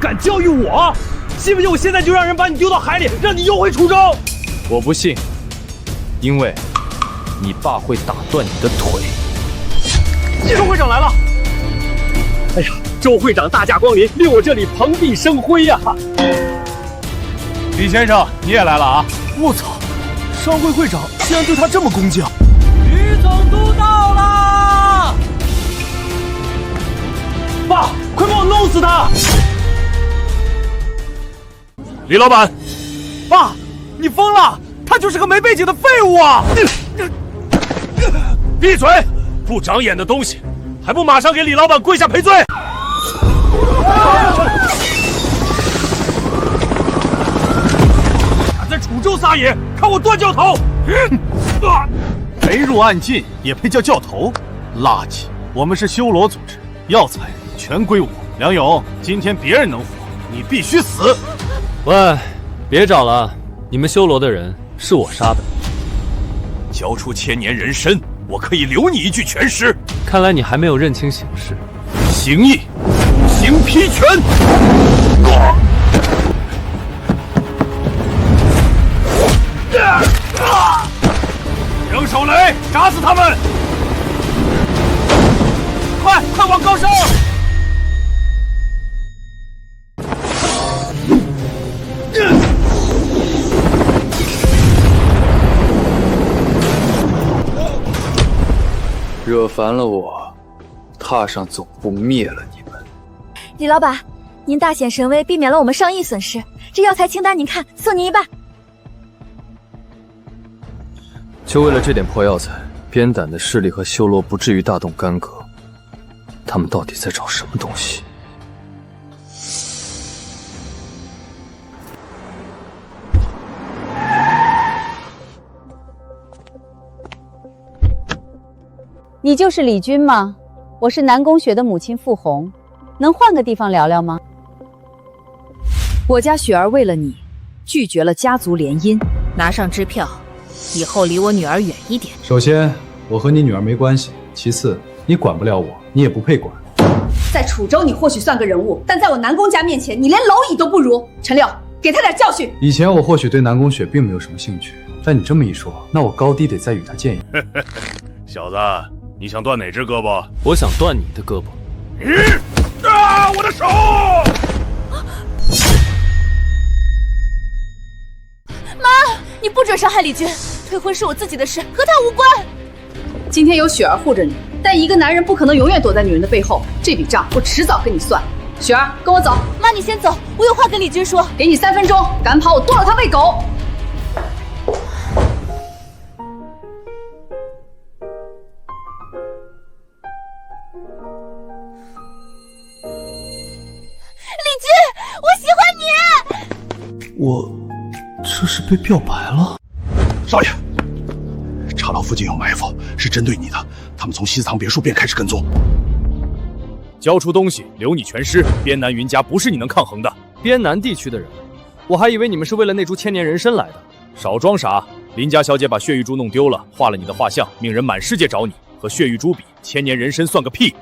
敢教育我？信不信我现在就让人把你丢到海里，让你游回楚州？我不信，因为你爸会打断你的腿。周会长来了！哎呀，周会长大驾光临，令我这里蓬荜生辉呀！李先生，你也来了啊！我操，商会会长竟然对他这么恭敬！于总督到啦！爸，快帮我弄死他！李老板，爸，你疯了！他就是个没背景的废物啊！闭嘴！不长眼的东西，还不马上给李老板跪下赔罪！敢在楚州撒野，看我断教头！没入暗禁也配叫教头？垃圾！我们是修罗组织，药材全归我。梁勇，今天别人能活，你必须死！喂，别找了，你们修罗的人是我杀的。交出千年人参，我可以留你一具全尸。看来你还没有认清形势。形意，行劈拳！扔手雷，炸死他们！快往高升！惹烦了我，踏上总部灭了你们。李老板，您大显神威，避免了我们上亿损失。这药材清单您看，送您一半。就为了这点破药材，边胆的势力和修罗不至于大动干戈。他们到底在找什么东西？你就是李军吗？我是南宫雪的母亲傅红，能换个地方聊聊吗？我家雪儿为了你，拒绝了家族联姻，拿上支票，以后离我女儿远一点。首先，我和你女儿没关系；其次，你管不了我，你也不配管。在楚州，你或许算个人物，但在我南宫家面前，你连蝼蚁都不如。陈六，给他点教训。以前我或许对南宫雪并没有什么兴趣，但你这么一说，那我高低得再与她见一面。小子，你想断哪只胳膊？我想断你的胳膊。啊！我的手！妈，你不准伤害李军，退婚是我自己的事，和他无关。今天有雪儿护着你，但一个男人不可能永远躲在女人的背后，这笔账我迟早跟你算。雪儿，跟我走。妈，你先走，我有话跟李军说。给你3分钟，敢跑我剁了他喂狗。李军，我喜欢你。我这是被表白了？少爷，茶楼附近有埋伏，是针对你的。他们从西藏别墅便开始跟踪。交出东西，留你全尸。边南云家不是你能抗衡的。边南地区的人，我还以为你们是为了那株千年人参来的。少装傻！林家小姐把血玉珠弄丢了，画了你的画像，命人满世界找你。和血玉珠比，千年人参算个屁！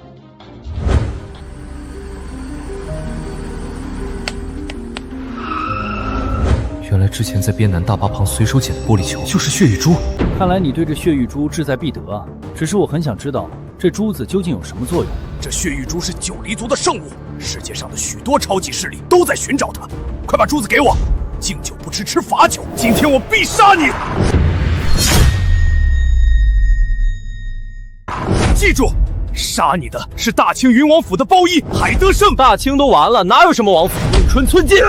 原来之前在边南大坝旁随手捡的玻璃球就是血玉珠。看来你对这血玉珠志在必得啊！只是我很想知道，这珠子究竟有什么作用？这血玉珠是九黎族的圣物，世界上的许多超级势力都在寻找它。快把珠子给我！敬酒不吃吃罚酒，今天我必杀你！记住，杀你的是大清云王府的包衣海德胜。大清都完了，哪有什么王府？咏春村见。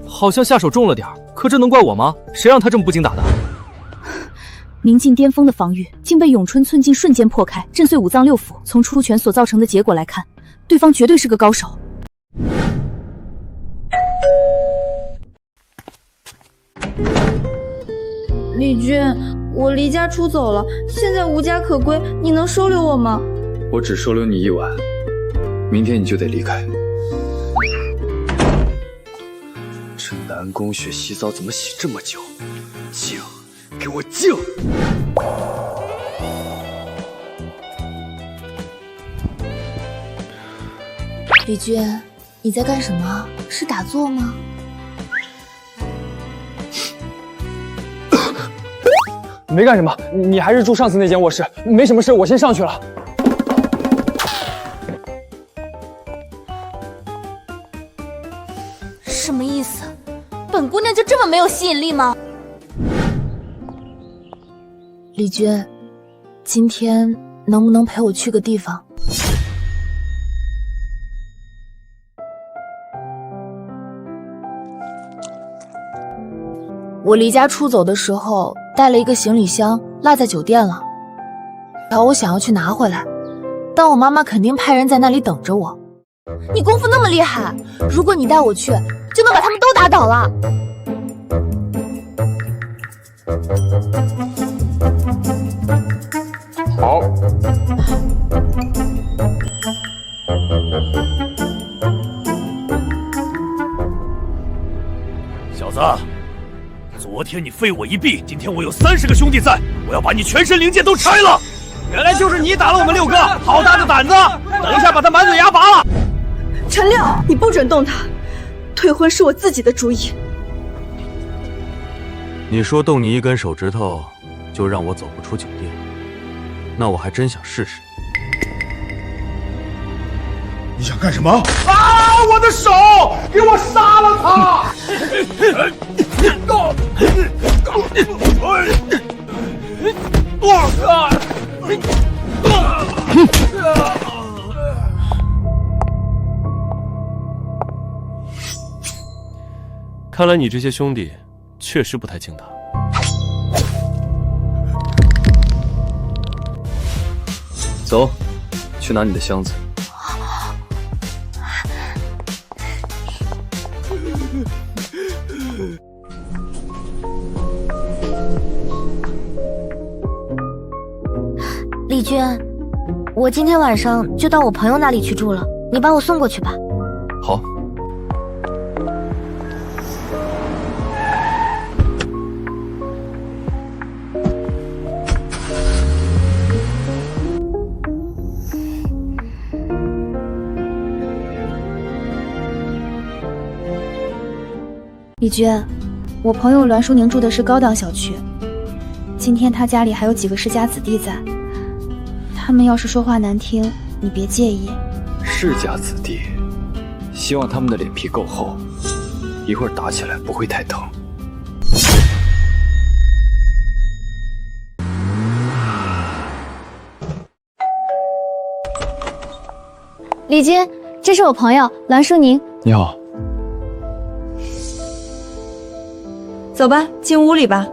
好像下手重了点，可这能怪我吗？谁让他这么不经打的？明镜巅峰的防御竟被咏春寸劲瞬间破开，震碎五脏六腑。从出拳所造成的结果来看，对方绝对是个高手。李军，我离家出走了，现在无家可归，你能收留我吗？我只收留你1晚，明天你就得离开。这南宫雪洗澡怎么洗这么久？静，给我静！李军，你在干什么？是打坐吗？没干什么，你还是住上次那间卧室，没什么事，我先上去了。什么意思？本姑娘就这么没有吸引力吗？李军，今天能不能陪我去个地方？我离家出走的时候带了一个行李箱，落在酒店了。然后我想要去拿回来，但我妈妈肯定派人在那里等着我。你功夫那么厉害，如果你带我去，就能把他们都打倒了。好。小子，昨天你废我一臂，今天我有30个兄弟在，我要把你全身零件都拆了！原来就是你打了我们6个，好大的胆子！等一下把他满嘴牙拔了！陈六，你不准动他，退婚是我自己的主意。你说动你一根手指头，就让我走不出酒店，那我还真想试试。你想干什么？啊！我的手！给我杀了他！看来你这些兄弟确实不太经打。走，去拿你的箱子。李军，我今天晚上就到我朋友那里去住了，你把我送过去吧。好。李军，我朋友栾淑宁住的是高档小区，今天他家里还有几个世家子弟在，他们要是说话难听，你别介意。世家子弟，希望他们的脸皮够厚，一会儿打起来不会太疼。李军，这是我朋友栾淑宁。你好。走吧，进屋里吧。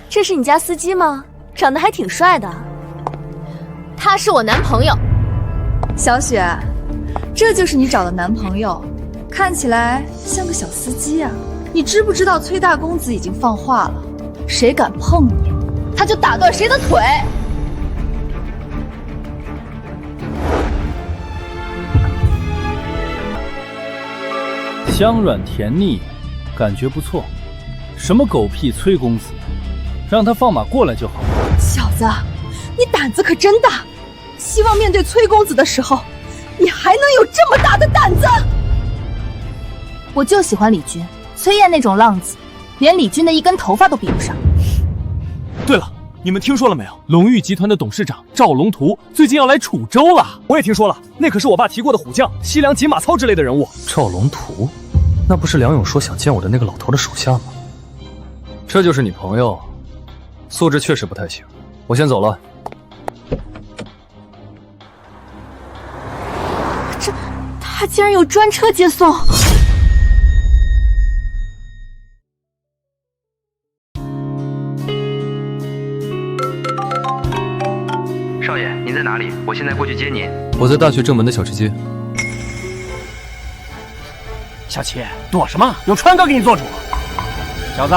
这是你家司机吗？长得还挺帅的。他是我男朋友。小雪，这就是你找的男朋友，看起来像个小司机啊。你知不知道崔大公子已经放话了？谁敢碰你，他就打断谁的腿。香软甜腻，感觉不错。什么狗屁崔公子，让他放马过来就好。小子，你胆子可真大！希望面对崔公子的时候，你还能有这么大的胆子？我就喜欢李军，崔燕那种浪子，连李军的一根头发都比不上。对了，你们听说了没有？龙玉集团的董事长赵龙图最近要来楚州了。我也听说了，那可是我爸提过的虎将，西凉锦马操之类的人物。赵龙图，那不是梁勇说想见我的那个老头的手下吗？这就是你朋友，素质确实不太行。我先走了。他竟然有专车接送。少爷，您在哪里？我现在过去接您。我在大学正门的小吃街。小齐，躲什么？有川哥给你做主。小子，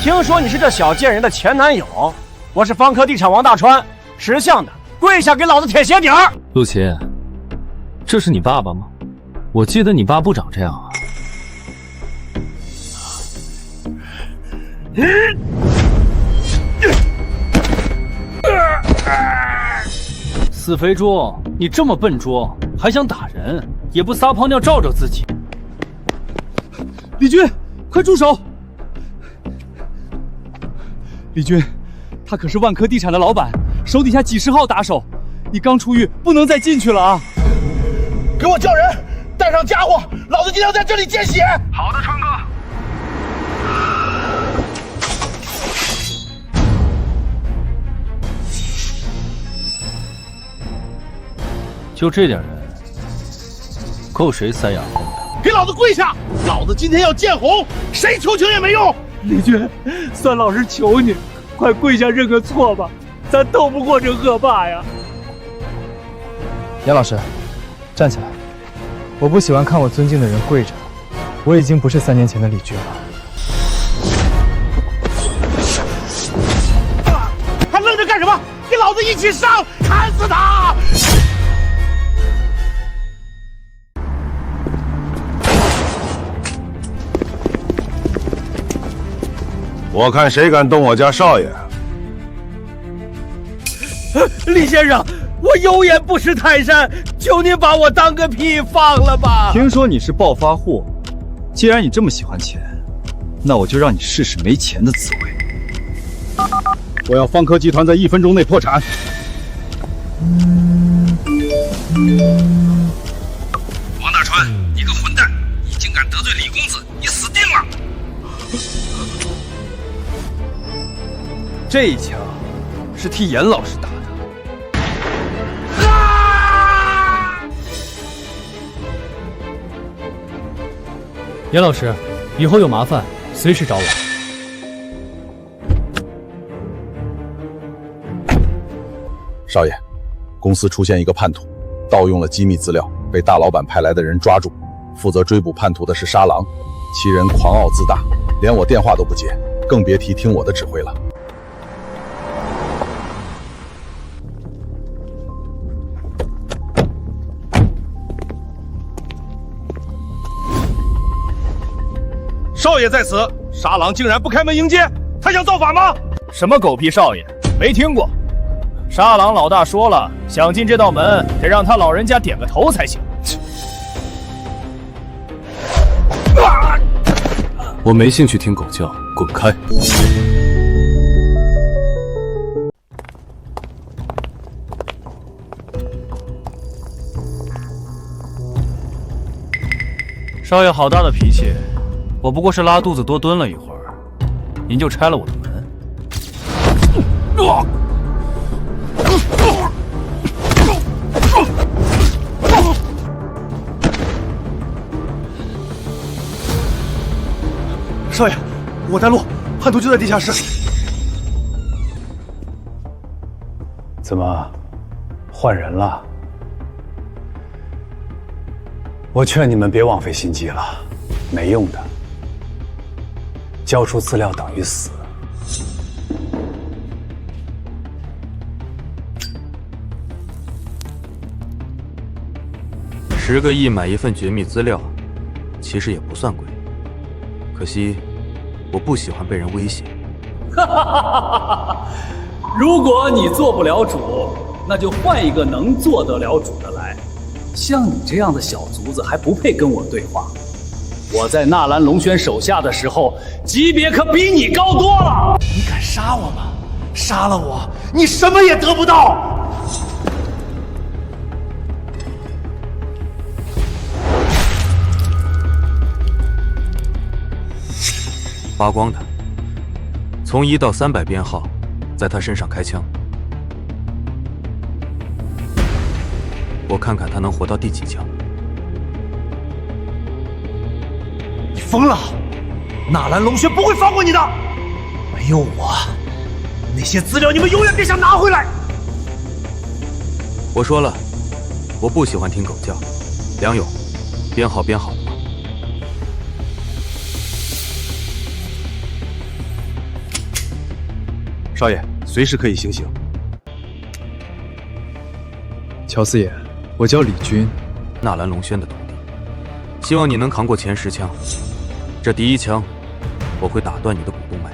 听说你是这小贱人的前男友，我是方科地产王大川，识相的，跪下给老子舔鞋底儿！陆琪，这是你爸爸吗？我记得你爸不长这样啊。死肥猪，你这么笨拙，还想打人，也不撒泡尿照照自己。李军，快住手！李军，他可是万科地产的老板，手底下几十号打手，你刚出狱，不能再进去了啊！给我叫人，带上家伙，老子今天要在这里见血！好的，川哥。就这点人，够谁塞牙缝的？给老子跪下！老子今天要见红，谁求情也没用。李军，算老师求你，快跪下认个错吧，咱斗不过这恶霸呀！严老师，站起来！我不喜欢看我尊敬的人跪着，我已经不是3年前的李军了。还愣着干什么？跟老子一起上，砍死他！我看谁敢动我家少爷！李先生，我有眼不识泰山，求您把我当个屁放了吧！听说你是暴发户，既然你这么喜欢钱，那我就让你试试没钱的滋味。我要方科集团在1分钟内破产。王大川，你个混蛋！你竟敢得罪李公子，你死定了！这一枪是替严老师打的。严老师，以后有麻烦随时找我。少爷，公司出现一个叛徒，盗用了机密资料，被大老板派来的人抓住。负责追捕叛徒的是沙狼，其人狂傲自大，连我电话都不接，更别提听我的指挥了。少爷在此，沙狼竟然不开门迎接，他想造反吗？什么狗屁少爷，没听过。沙狼老大说了，想进这道门，得让他老人家点个头才行。我没兴趣听狗叫，滚开！少爷好大的脾气，我不过是拉肚子多蹲了一会儿，您就拆了我的门。少爷，我带路，叛徒就在地下室。怎么，换人了？我劝你们别枉费心机了，没用的。交出资料等于死。10个亿买一份绝密资料，其实也不算贵。可惜，我不喜欢被人威胁。如果你做不了主，那就换一个能做得了主的来。像你这样的小卒子还不配跟我对话。我在纳兰龙轩手下的时候，级别可比你高多了。你敢杀我吗？杀了我，你什么也得不到。发光的，从1到300编号，在他身上开枪。我看看他能活到第几枪。你疯了！纳兰龙轩不会放过你的！没有我，那些资料你们永远别想拿回来！我说了，我不喜欢听狗叫。梁勇，编号编好了吗？少爷，随时可以行刑。乔四爷，我叫李军，纳兰龙轩的徒弟，希望你能扛过前10枪。这第1枪，我会打断你的股动脉，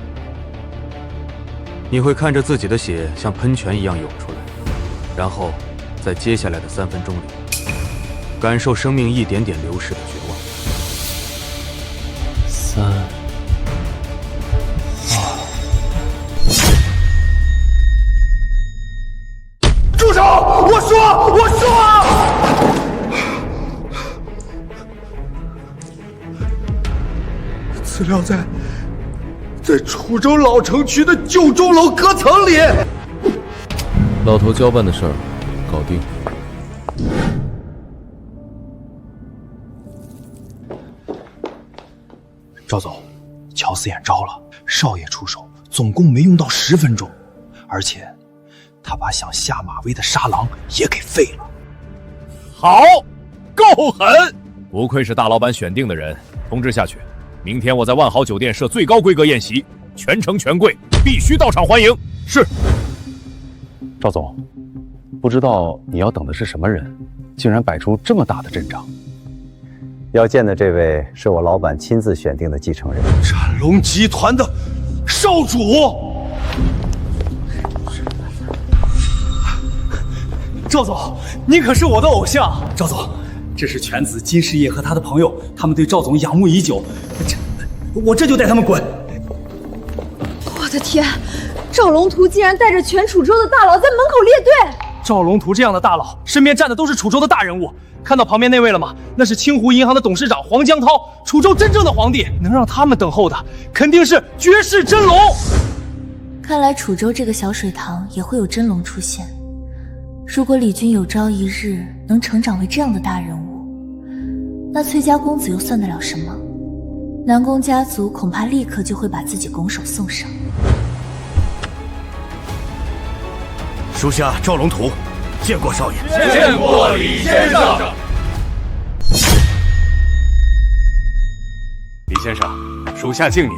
你会看着自己的血像喷泉一样涌出来，然后在接下来的3分钟里，感受生命一点点流逝的绝望。3、2。住手！我说！资料在楚州老城区的旧钟楼隔层里。老头交办的事儿搞定。赵总，乔四眼招了，少爷出手，总共没用到10分钟，而且他把想下马威的沙狼也给废了。好，够狠！不愧是大老板选定的人，通知下去，明天我在万豪酒店设最高规格宴席，全城权贵必须到场欢迎。是。赵总，不知道你要等的是什么人，竟然摆出这么大的阵仗。要见的这位是我老板亲自选定的继承人，战龙集团的少主。赵总，你可是我的偶像。赵总，这是犬子金世业和他的朋友，他们对赵总仰慕已久。我这就带他们滚。我的天，赵龙图竟然带着全楚州的大佬在门口列队！赵龙图这样的大佬，身边站的都是楚州的大人物。看到旁边那位了吗？那是清湖银行的董事长黄江涛，楚州真正的皇帝。能让他们等候的，肯定是绝世真龙。看来楚州这个小水塘也会有真龙出现。如果李军有朝一日能成长为这样的大人物，那崔家公子又算得了什么？南宫家族恐怕立刻就会把自己拱手送上。属下赵龙图，见过少爷。见过李先生。李先生，属下敬您。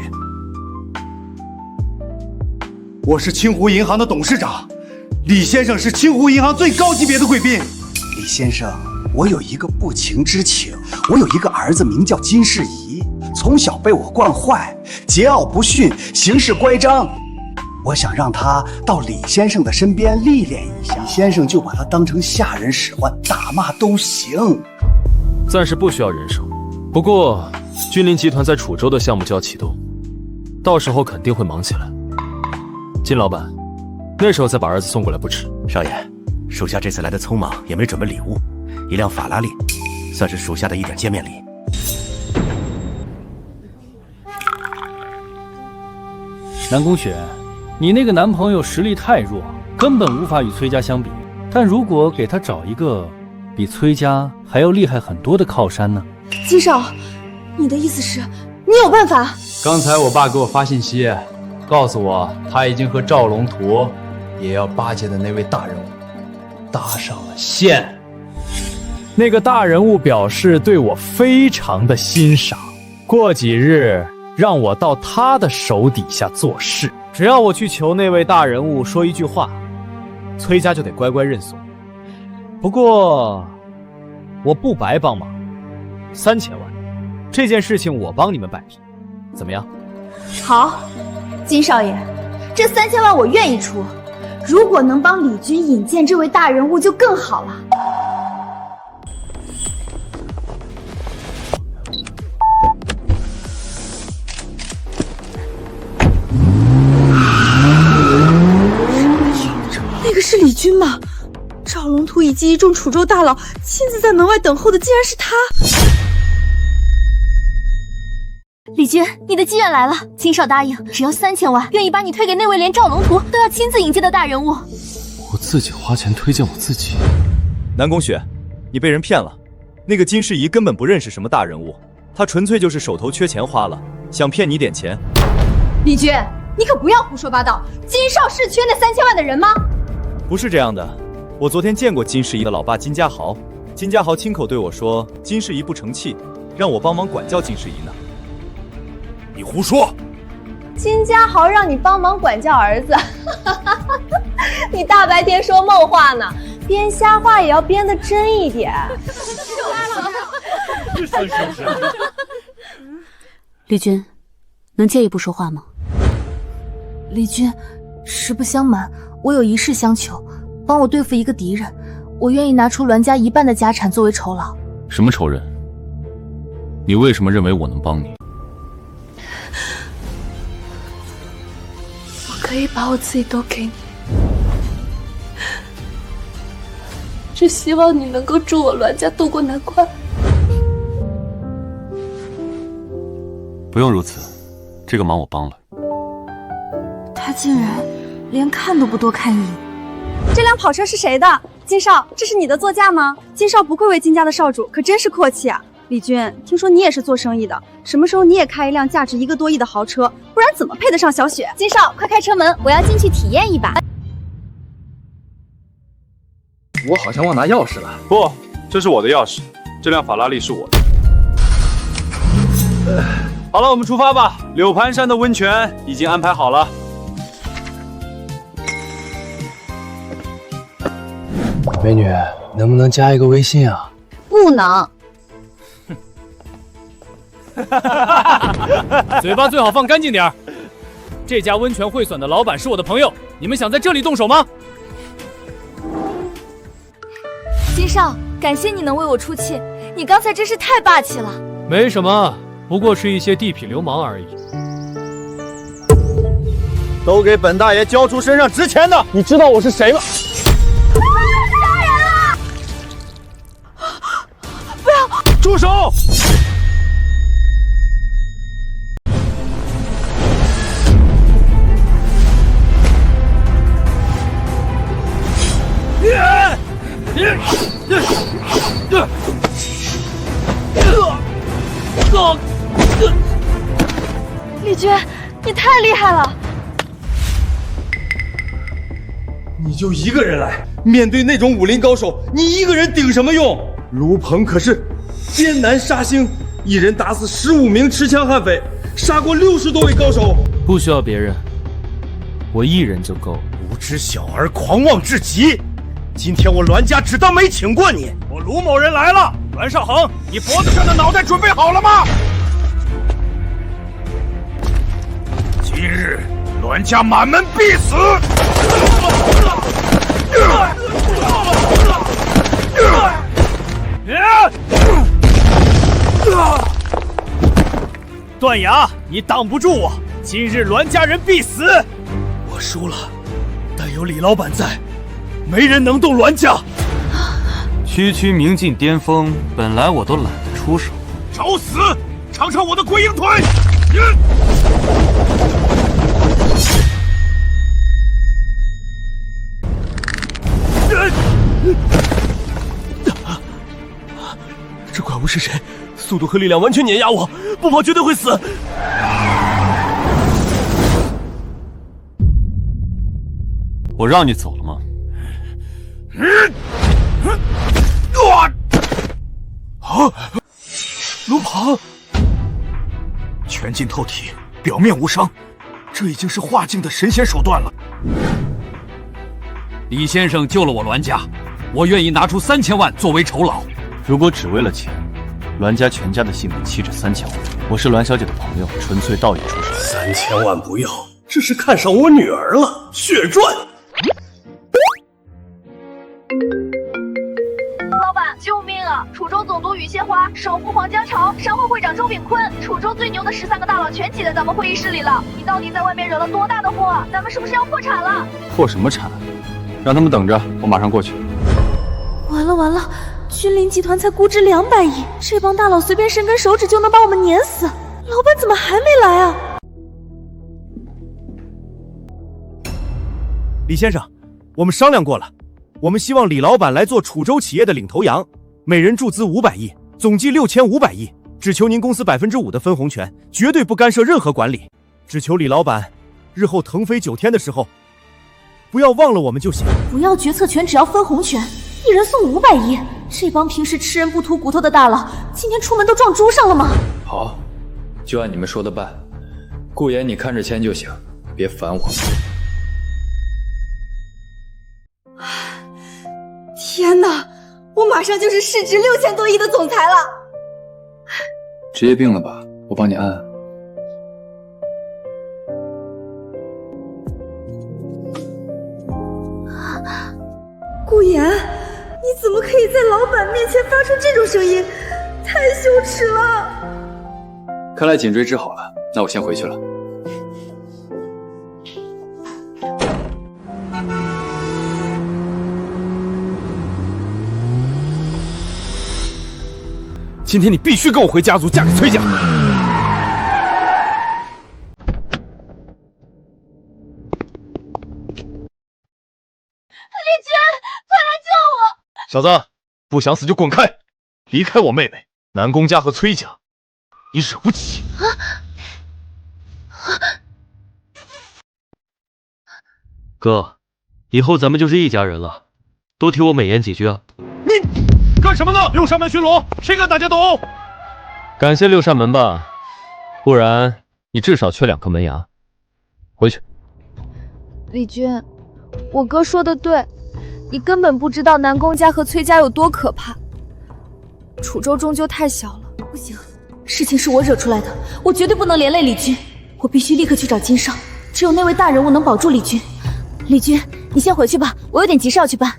我是清湖银行的董事长，李先生是清湖银行最高级别的贵宾。李先生，我有一个不情之请，我有一个儿子名叫金世仪，从小被我惯坏，桀骜不驯，行事乖张。我想让他到李先生的身边历练一下，李先生就把他当成下人使唤，打骂都行。暂时不需要人手，不过君临集团在楚州的项目就要启动，到时候肯定会忙起来。金老板，那时候再把儿子送过来不迟。少爷，属下这次来的匆忙，也没准备礼物，一辆法拉利，算是属下的一点见面礼。南宫雪，你那个男朋友实力太弱，根本无法与崔家相比。但如果给他找一个比崔家还要厉害很多的靠山呢？金少，你的意思是，你有办法？刚才我爸给我发信息，告诉我他已经和赵龙图也要巴结的那位大人物搭上了线。那个大人物表示对我非常的欣赏，过几日让我到他的手底下做事。只要我去求那位大人物说一句话，崔家就得乖乖认怂。不过我不白帮忙，3000万，这件事情我帮你们摆平，怎么样？好，金少爷，这3000万我愿意出。如果能帮李军引荐这位大人物，就更好了。那个是李军吗？赵龙图以及一众楚州大佬亲自在门外等候的，竟然是他！李军，你的机缘来了。金少答应，只要3000万，愿意把你推给那位连赵龙图都要亲自引荐的大人物。我自己花钱推荐我自己？南宫雪，你被人骗了。那个金世仪根本不认识什么大人物，他纯粹就是手头缺钱花了，想骗你点钱。李军，你可不要胡说八道。金少是缺那3000万的人吗？不是这样的，我昨天见过金世仪的老爸金家豪，金家豪亲口对我说，金世仪不成器，让我帮忙管教金世仪呢。你胡说！金家豪让你帮忙管教儿子，你大白天说梦话呢，编瞎话也要编得真一点。李军，能借一步说话吗？李军，实不相瞒，我有一事相求，帮我对付一个敌人，我愿意拿出栾家1半的家产作为酬劳。什么仇人？你为什么认为我能帮你？我可以把我自己都给你，只希望你能够助我栾家渡过难关。不用如此，这个忙我帮了。他竟然连看都不多看一眼。这辆跑车是谁的？金少，这是你的座驾吗？金少不愧为金家的少主，可真是阔气啊！李军，听说你也是做生意的，什么时候你也开一辆价值1个多亿的豪车？不然怎么配得上小雪？金少，快开车门，我要进去体验一把。我好像忘拿钥匙了。不，这是我的钥匙，这辆法拉利是我的。好了，我们出发吧。柳盘山的温泉已经安排好了。美女，能不能加一个微信啊？不能。嘴巴最好放干净点儿。这家温泉会所的老板是我的朋友，你们想在这里动手吗？金少，感谢你能为我出气，你刚才真是太霸气了。没什么，不过是一些地痞流氓而已。都给本大爷交出身上值钱的！你知道我是谁吗？住手！李军，你太厉害了！你就一个人来，面对那种武林高手，你一个人顶什么用？卢鹏可是艰难杀星，一人打死15名持枪悍匪，杀过60多位高手。不需要别人，我一人就够。无知小儿，狂妄至极！今天我栾家只当没请过你。我卢某人来了，栾少恒，你脖子上的脑袋准备好了吗？今日栾家满门必死！段阳，你挡不住我！今日栾家人必死！我输了，但有李老板在，没人能动栾家。区区明镜巅峰，本来我都懒得出手。找死！尝尝我的鬼影腿！这怪物是谁？速度和力量完全碾压我，不跑绝对会死。我让你走了吗？卢鹏，全镜透体，表面无伤，这已经是化境的神仙手段了。李先生救了我栾家，我愿意拿出3000万作为酬劳。如果只为了钱，栾家全家的性命岂止3000万？我是栾小姐的朋友，纯粹道义出手。3000万不要，这是看上我女儿了，血赚！老板，救命啊！楚州总督宇谢花，首富黄江潮，商会会长周炳坤，楚州最牛的13个大佬全挤在咱们会议室里了。你到底在外面惹了多大的祸？咱们是不是要破产了？破什么产？让他们等着，我马上过去。完了完了！君临集团才估值200亿，这帮大佬随便伸根手指就能把我们碾死，老板怎么还没来啊？李先生，我们商量过了，我们希望李老板来做楚州企业的领头羊，每人注资500亿，总计6500亿，只求您公司5%的分红权，绝对不干涉任何管理，只求李老板日后腾飞9天的时候，不要忘了我们就行。不要决策权，只要分红权，一人送500亿。这帮平时吃人不吐骨头的大佬，今天出门都撞猪上了吗？好，就按你们说的办。顾言，你看着签就行，别烦我。天哪，我马上就是市值6000多亿的总裁了。职业病了吧？我帮你按。顾言，你怎么可以在老板面前发出这种声音？太羞耻了！看来颈椎治好了，那我先回去了。今天你必须跟我回家族，嫁给崔家。李军，快来救我！小子，不想死就滚开，离开我妹妹。南宫家和崔家，你惹不起。哥，以后咱们就是一家人了，多替我美言几句啊。你干什么呢？六扇门巡逻，谁敢打架斗殴？感谢六扇门吧，不然你至少缺2颗门牙。回去。李军，我哥说的对，你根本不知道南宫家和崔家有多可怕。楚州终究太小了，不行，事情是我惹出来的，我绝对不能连累李军，我必须立刻去找金少，只有那位大人物能保住李军。李军，你先回去吧，我有点急事要去办。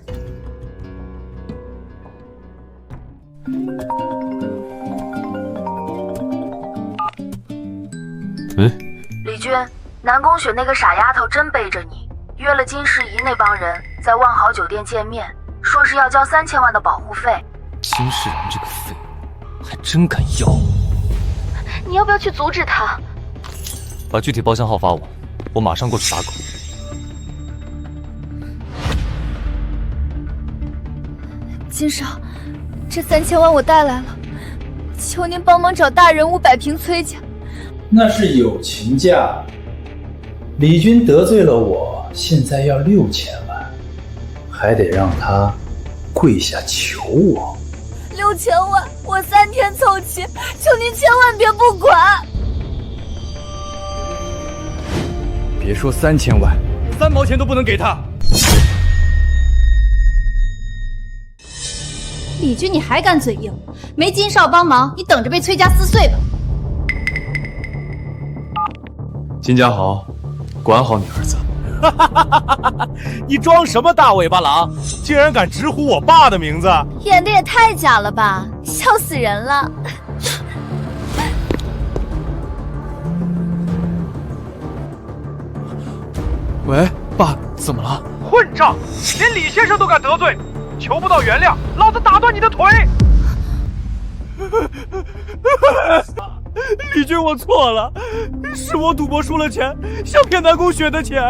李军，南宫雪那个傻丫头真背着你，约了金世仪那帮人在万豪酒店见面，说是要交3000万的保护费。金世然这个废物，还真敢要！你要不要去阻止他？把具体包厢号发我，我马上过去打狗。金少，这3000万我带来了，求您帮忙找大人物摆平崔家。那是友情价。李军得罪了我，现在要6000万，还得让他跪下求我。6000万，我3天凑齐，求您千万别不管。别说3000万，3毛钱都不能给他。李军，你还敢嘴硬？没金少帮忙，你等着被崔家撕碎吧。金家豪，管好你儿子。你装什么大尾巴狼？竟然敢直呼我爸的名字！演的也太假了吧，笑死人了。喂，爸，怎么了？混账！连李先生都敢得罪，求不到原谅，老子打断你的腿！李军，我错了，是我赌博输了钱，想骗南宫雪的钱。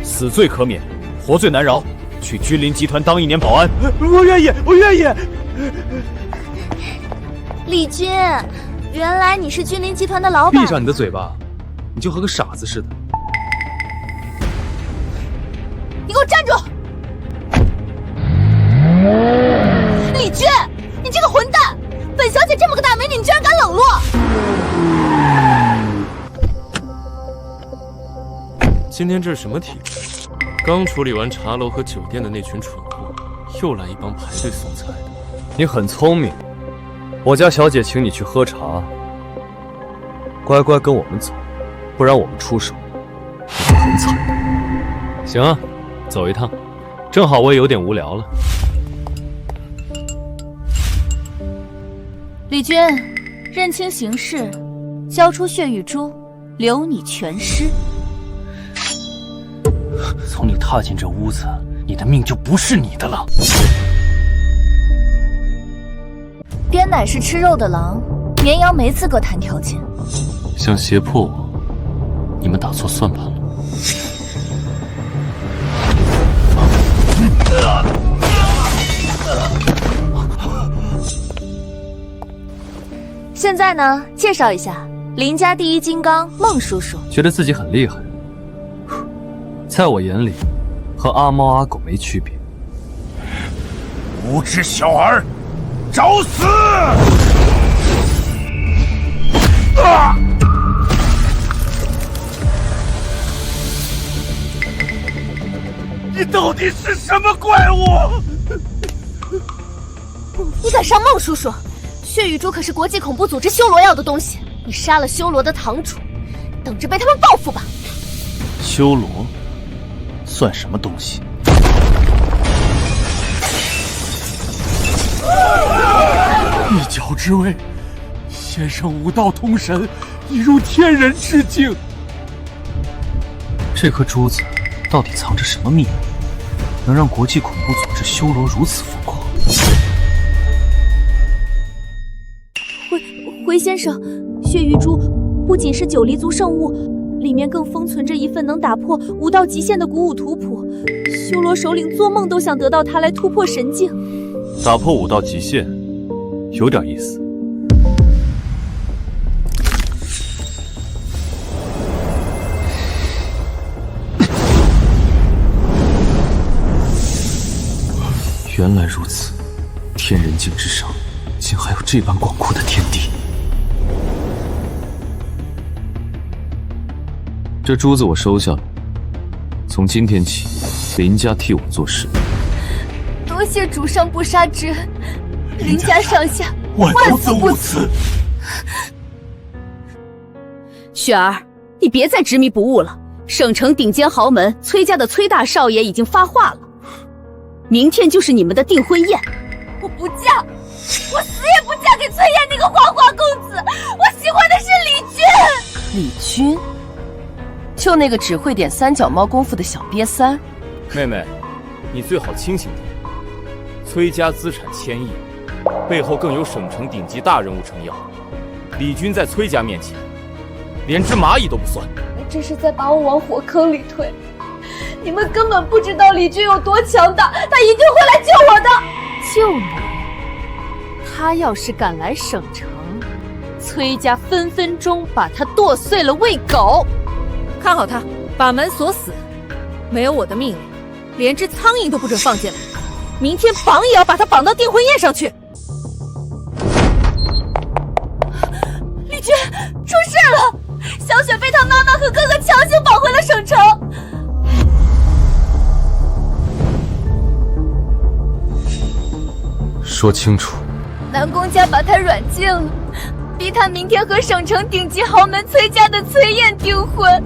死罪可免，活罪难饶。去君临集团当1年保安。我愿意，我愿意。李军，原来你是君临集团的老板。闭上你的嘴巴，你就和个傻子似的。你给我站住！李军，你这个混蛋！本小姐这么个大美女，你居然敢冷落！今天这是什么体质？刚处理完茶楼和酒店的那群蠢货，又来一帮排队送菜的。你很聪明，我家小姐请你去喝茶，乖乖跟我们走，不然我们出手，你会很惨。行啊，走一趟，正好我也有点无聊了。李军，认清形势，交出血玉珠，留你全尸。从你踏进这屋子，你的命就不是你的了。边乃是吃肉的狼，绵羊没资格谈条件。想胁迫我，你们打错算盘了。现在呢，介绍一下林家第一金刚孟叔叔。觉得自己很厉害，在我眼里，和阿猫阿狗没区别。无知小儿，找死！你到底是什么怪物？你敢杀孟叔叔？血玉珠可是国际恐怖组织修罗要的东西，你杀了修罗的堂主，等着被他们报复吧。修罗算什么东西？一角之位，先生武道通神，已入天人之境。这颗珠子到底藏着什么秘密，能让国际恐怖组织修罗如此疯狂？回先生，血玉珠不仅是九黎族圣物，里面更封存着一份能打破武道极限的古武图谱。修罗首领做梦都想得到它来突破神境。打破武道极限，有点意思。原来如此，天人境之上，竟还有这般广阔的天地。这珠子我收下了，从今天起，林家替我做事。多谢主上不杀之恩，林家上下万死不辞。雪儿，你别再执迷不悟了。省城顶尖豪门崔家的崔大少爷已经发话了，明天就是你们的订婚宴。我不嫁，我死也不嫁给崔烨那个花花公子，我喜欢的是李军。李军？就那个只会点三脚猫功夫的小瘪三。妹妹，你最好清醒点。崔家资产1000亿，背后更有省城顶级大人物撑腰。李军在崔家面前，连只蚂蚁都不算。这是在把我往火坑里推。你们根本不知道李军有多强大，他一定会来救我的。救你？他要是敢来省城，崔家分分钟把他剁碎了喂狗。看好他，把门锁死，没有我的命令，连只苍蝇都不准放进来。明天绑也要把他绑到订婚宴上去。李军，出事了！小雪被他妈妈和哥哥强行绑回了省城。说清楚。南宫家把他软禁了，逼他明天和省城顶级豪门崔家的崔燕订婚。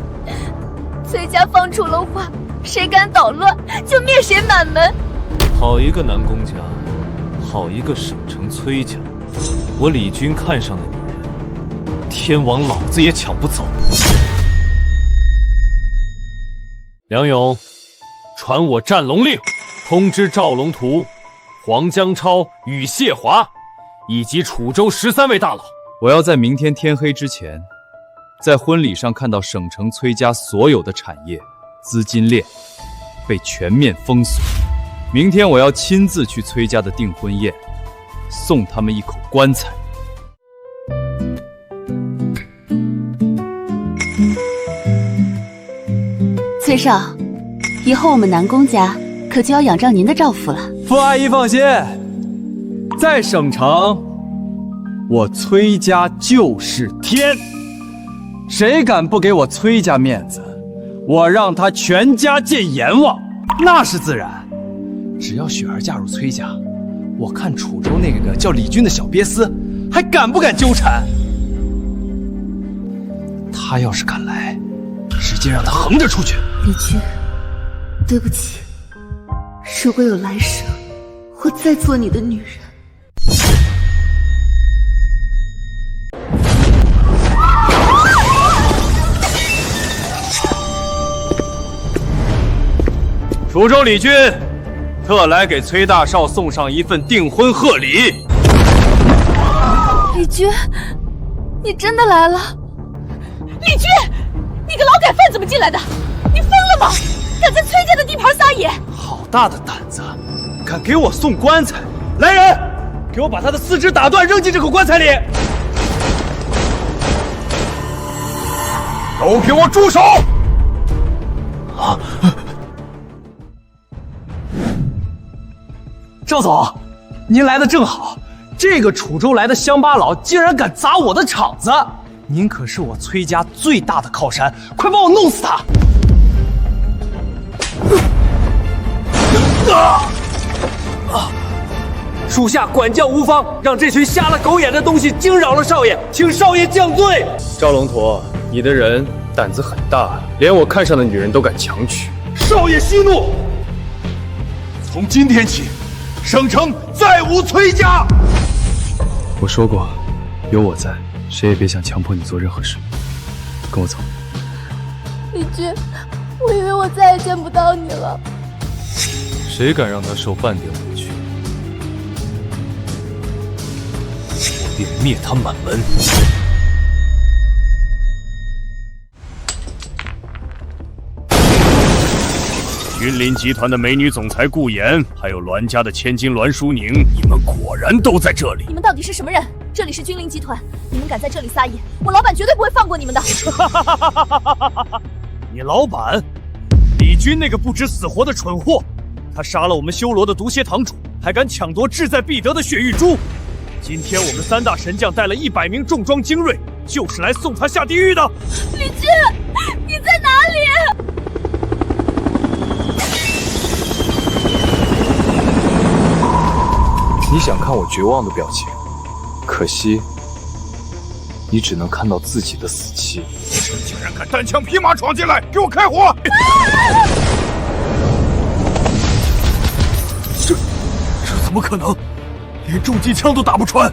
崔家放出了话，谁敢捣乱就灭谁满门。好一个南宫家，好一个省城崔家，我李军看上的女人，天王老子也抢不走。梁勇，传我战龙令，通知赵龙图、黄江超与谢华以及楚州13位大佬，我要在明天天黑之前，在婚礼上看到省城崔家所有的产业、资金链被全面封锁。明天我要亲自去崔家的订婚宴，送他们一口棺材。崔少，以后我们南宫家可就要仰仗您的照拂了。傅阿姨放心，在省城，我崔家就是天，谁敢不给我崔家面子，我让他全家见阎王，那是自然。只要雪儿嫁入崔家，我看楚州那个叫李军的小瘪丝还敢不敢纠缠？他要是敢来，直接让他横着出去。李军，对不起，如果有来生，我再做你的女人。楚州李军特来给崔大少送上一份订婚贺礼。李军，你真的来了？李军，你个劳改犯怎么进来的？你疯了吗？敢在崔家的地盘撒野！好大的胆子，敢给我送棺材！来人，给我把他的四肢打断，扔进这口棺材里！都给我住手！啊！赵总，您来的正好，这个楚州来的乡巴佬竟然敢砸我的场子！您可是我崔家最大的靠山，快帮我弄死他！属下管教无方，让这群瞎了狗眼的东西惊扰了少爷，请少爷降罪。赵龙图，你的人胆子很大，连我看上的女人都敢强娶。少爷息怒，从今天起，省城再无崔家。我说过，有我在，谁也别想强迫你做任何事。跟我走。李军，我以为我再也见不到你了。谁敢让他受半点委屈，我便灭他满门。君临集团的美女总裁顾妍，还有栾家的千金栾淑宁，你们果然都在这里。你们到底是什么人？这里是君临集团，你们敢在这里撒野，我老板绝对不会放过你们的。你老板李军那个不知死活的蠢货，他杀了我们修罗的毒蝎堂主，还敢抢夺志在必得的血玉珠。今天我们3大神将带了100名重装精锐，就是来送他下地狱的。李军，你在哪里？你想看我绝望的表情，可惜你只能看到自己的死期。竟然敢单枪匹马闯进来，给我开火！这怎么可能？连重机枪都打不穿！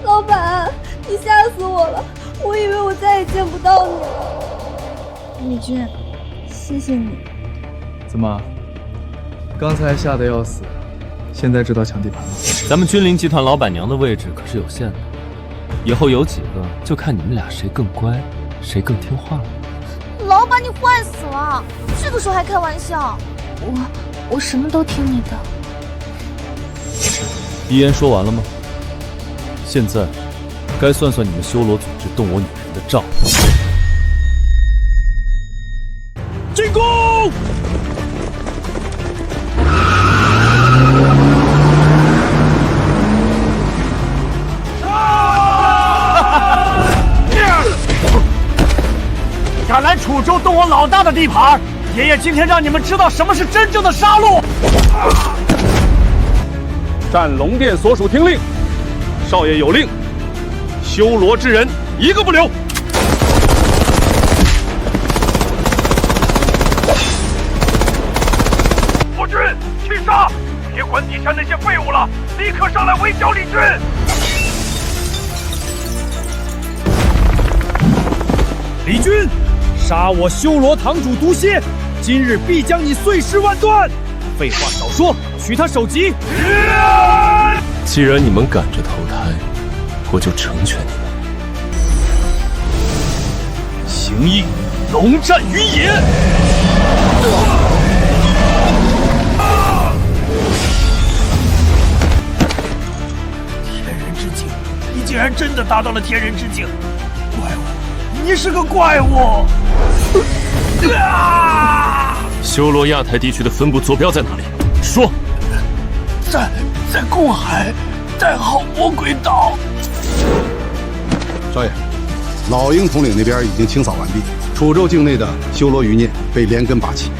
老板，你吓死我了！我以为我再也见不到你了。李军，谢谢谢你。怎么，刚才吓得要死，现在知道抢地盘了？咱们君临集团老板娘的位置可是有限的，以后有几个就看你们俩谁更乖，谁更听话了。老板，你坏死了！这个时候还开玩笑？我什么都听你的。遗言说完了吗？现在该算算你们修罗组织动我女人的账。进攻！敢来楚州动我老大的地盘，爷爷今天让你们知道什么是真正的杀戮！战龙殿所属听令，少爷有令，修罗之人一个不留。国军，去杀！别管底下那些废物了，立刻上来围剿李军！李军，杀我修罗堂主毒蝎，今日必将你碎尸万段！废话少说，取他首级！既然你们赶着投胎，我就成全你们。行义，龙战于野！天人之境，你竟然真的达到了天人之境！怪物，你是个怪物！修罗亚太地区的分部坐标在哪里？说。在公海代号魔鬼岛。少爷，老鹰统领那边已经清扫完毕，楚州境内的修罗余孽被连根拔起。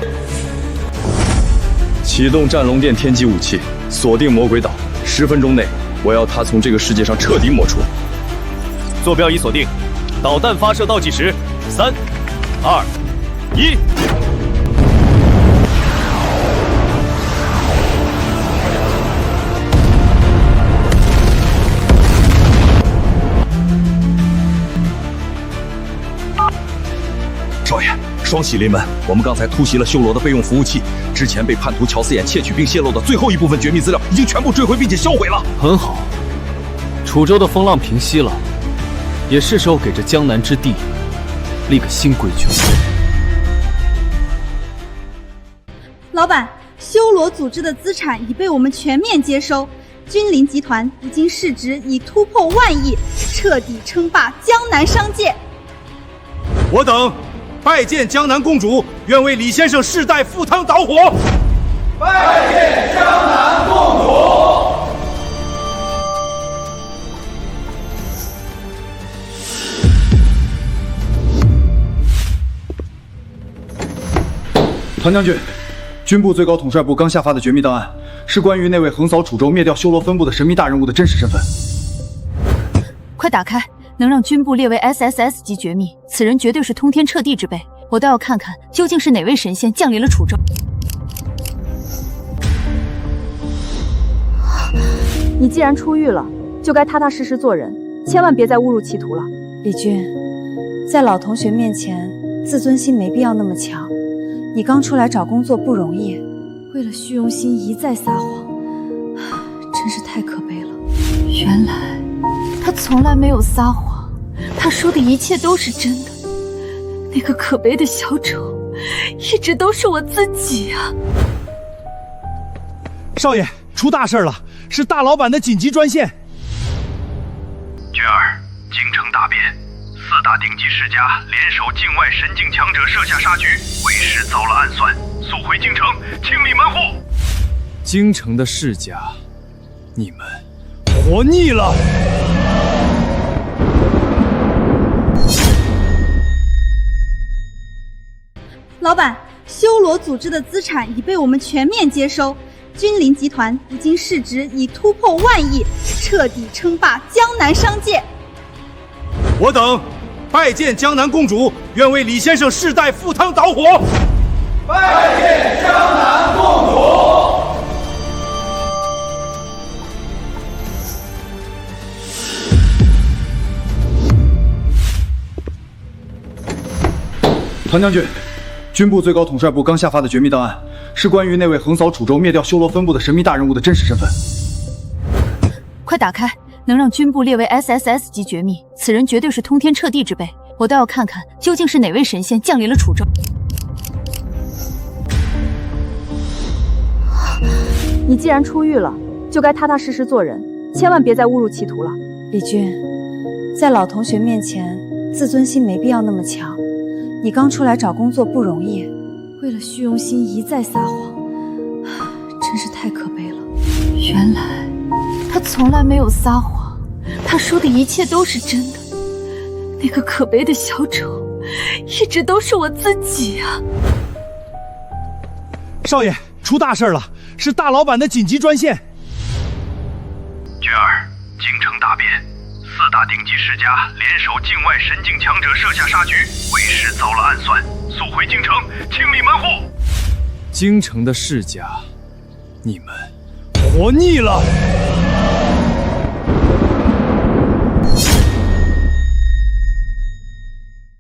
启动战龙殿天机武器，锁定魔鬼岛。10分钟内，我要他从这个世界上彻底抹除。坐标已锁定，导弹发射倒计时，3、2、1。少爷，双喜临门，我们刚才突袭了修罗的备用服务器，之前被叛徒乔思衍窃取并泄露的最后一部分绝密资料已经全部追回并且销毁了。很好，楚州的风浪平息了，也是时候给这江南之地立个新规矩。老板，修罗组织的资产已被我们全面接收，君临集团如今市值已突破万亿，彻底称霸江南商界。我等拜见江南公主，愿为李先生世代赴汤蹈火。拜见江南公主。团将军，军部最高统帅部刚下发的绝密档案，是关于那位横扫楚州、灭掉修罗分部的神秘大人物的真实身份。快打开！能让军部列为 SSS 级绝密，此人绝对是通天彻地之辈，我倒要看看究竟是哪位神仙降临了楚州。你既然出狱了，就该踏踏实实做人，千万别再误入歧途了。李军，在老同学面前，自尊心没必要那么强。你刚出来找工作不容易，为了虚荣心一再撒谎，真是太可悲了。原来他从来没有撒谎，他说的一切都是真的。那个可悲的小丑，一直都是我自己啊！少爷，出大事了，是大老板的紧急专线。娟儿，京城大变，4大顶级世家联手境外神境强者设下杀局，为师遭了暗算，速回京城清理门户。京城的世家，你们活腻了！老板，修罗组织的资产已被我们全面接收，君临集团如今市值已突破万亿，彻底称霸江南商界。我等拜见江南公主，愿为李先生世代赴汤蹈火。拜见江南公主。团将军，军部最高统帅部刚下发的绝密档案，是关于那位横扫楚州、灭掉修罗分部的神秘大人物的真实身份。快打开，能让军部列为 SSS 级绝密，此人绝对是通天彻地之辈，我倒要看看究竟是哪位神仙降临了楚州。你既然出狱了，就该踏踏实实做人，千万别再误入歧途了。李军，在老同学面前，自尊心没必要那么强。你刚出来找工作不容易，为了虚荣心一再撒谎，真是太可悲了。原来他从来没有撒谎，他说的一切都是真的。那个可悲的小丑，一直都是我自己啊！少爷，出大事了，是大老板的紧急专线。娟儿，京城大变，4大顶级世家联手境外神境强者设下杀局，为师遭了暗算，速回京城清理门户。京城的世家，你们活腻了。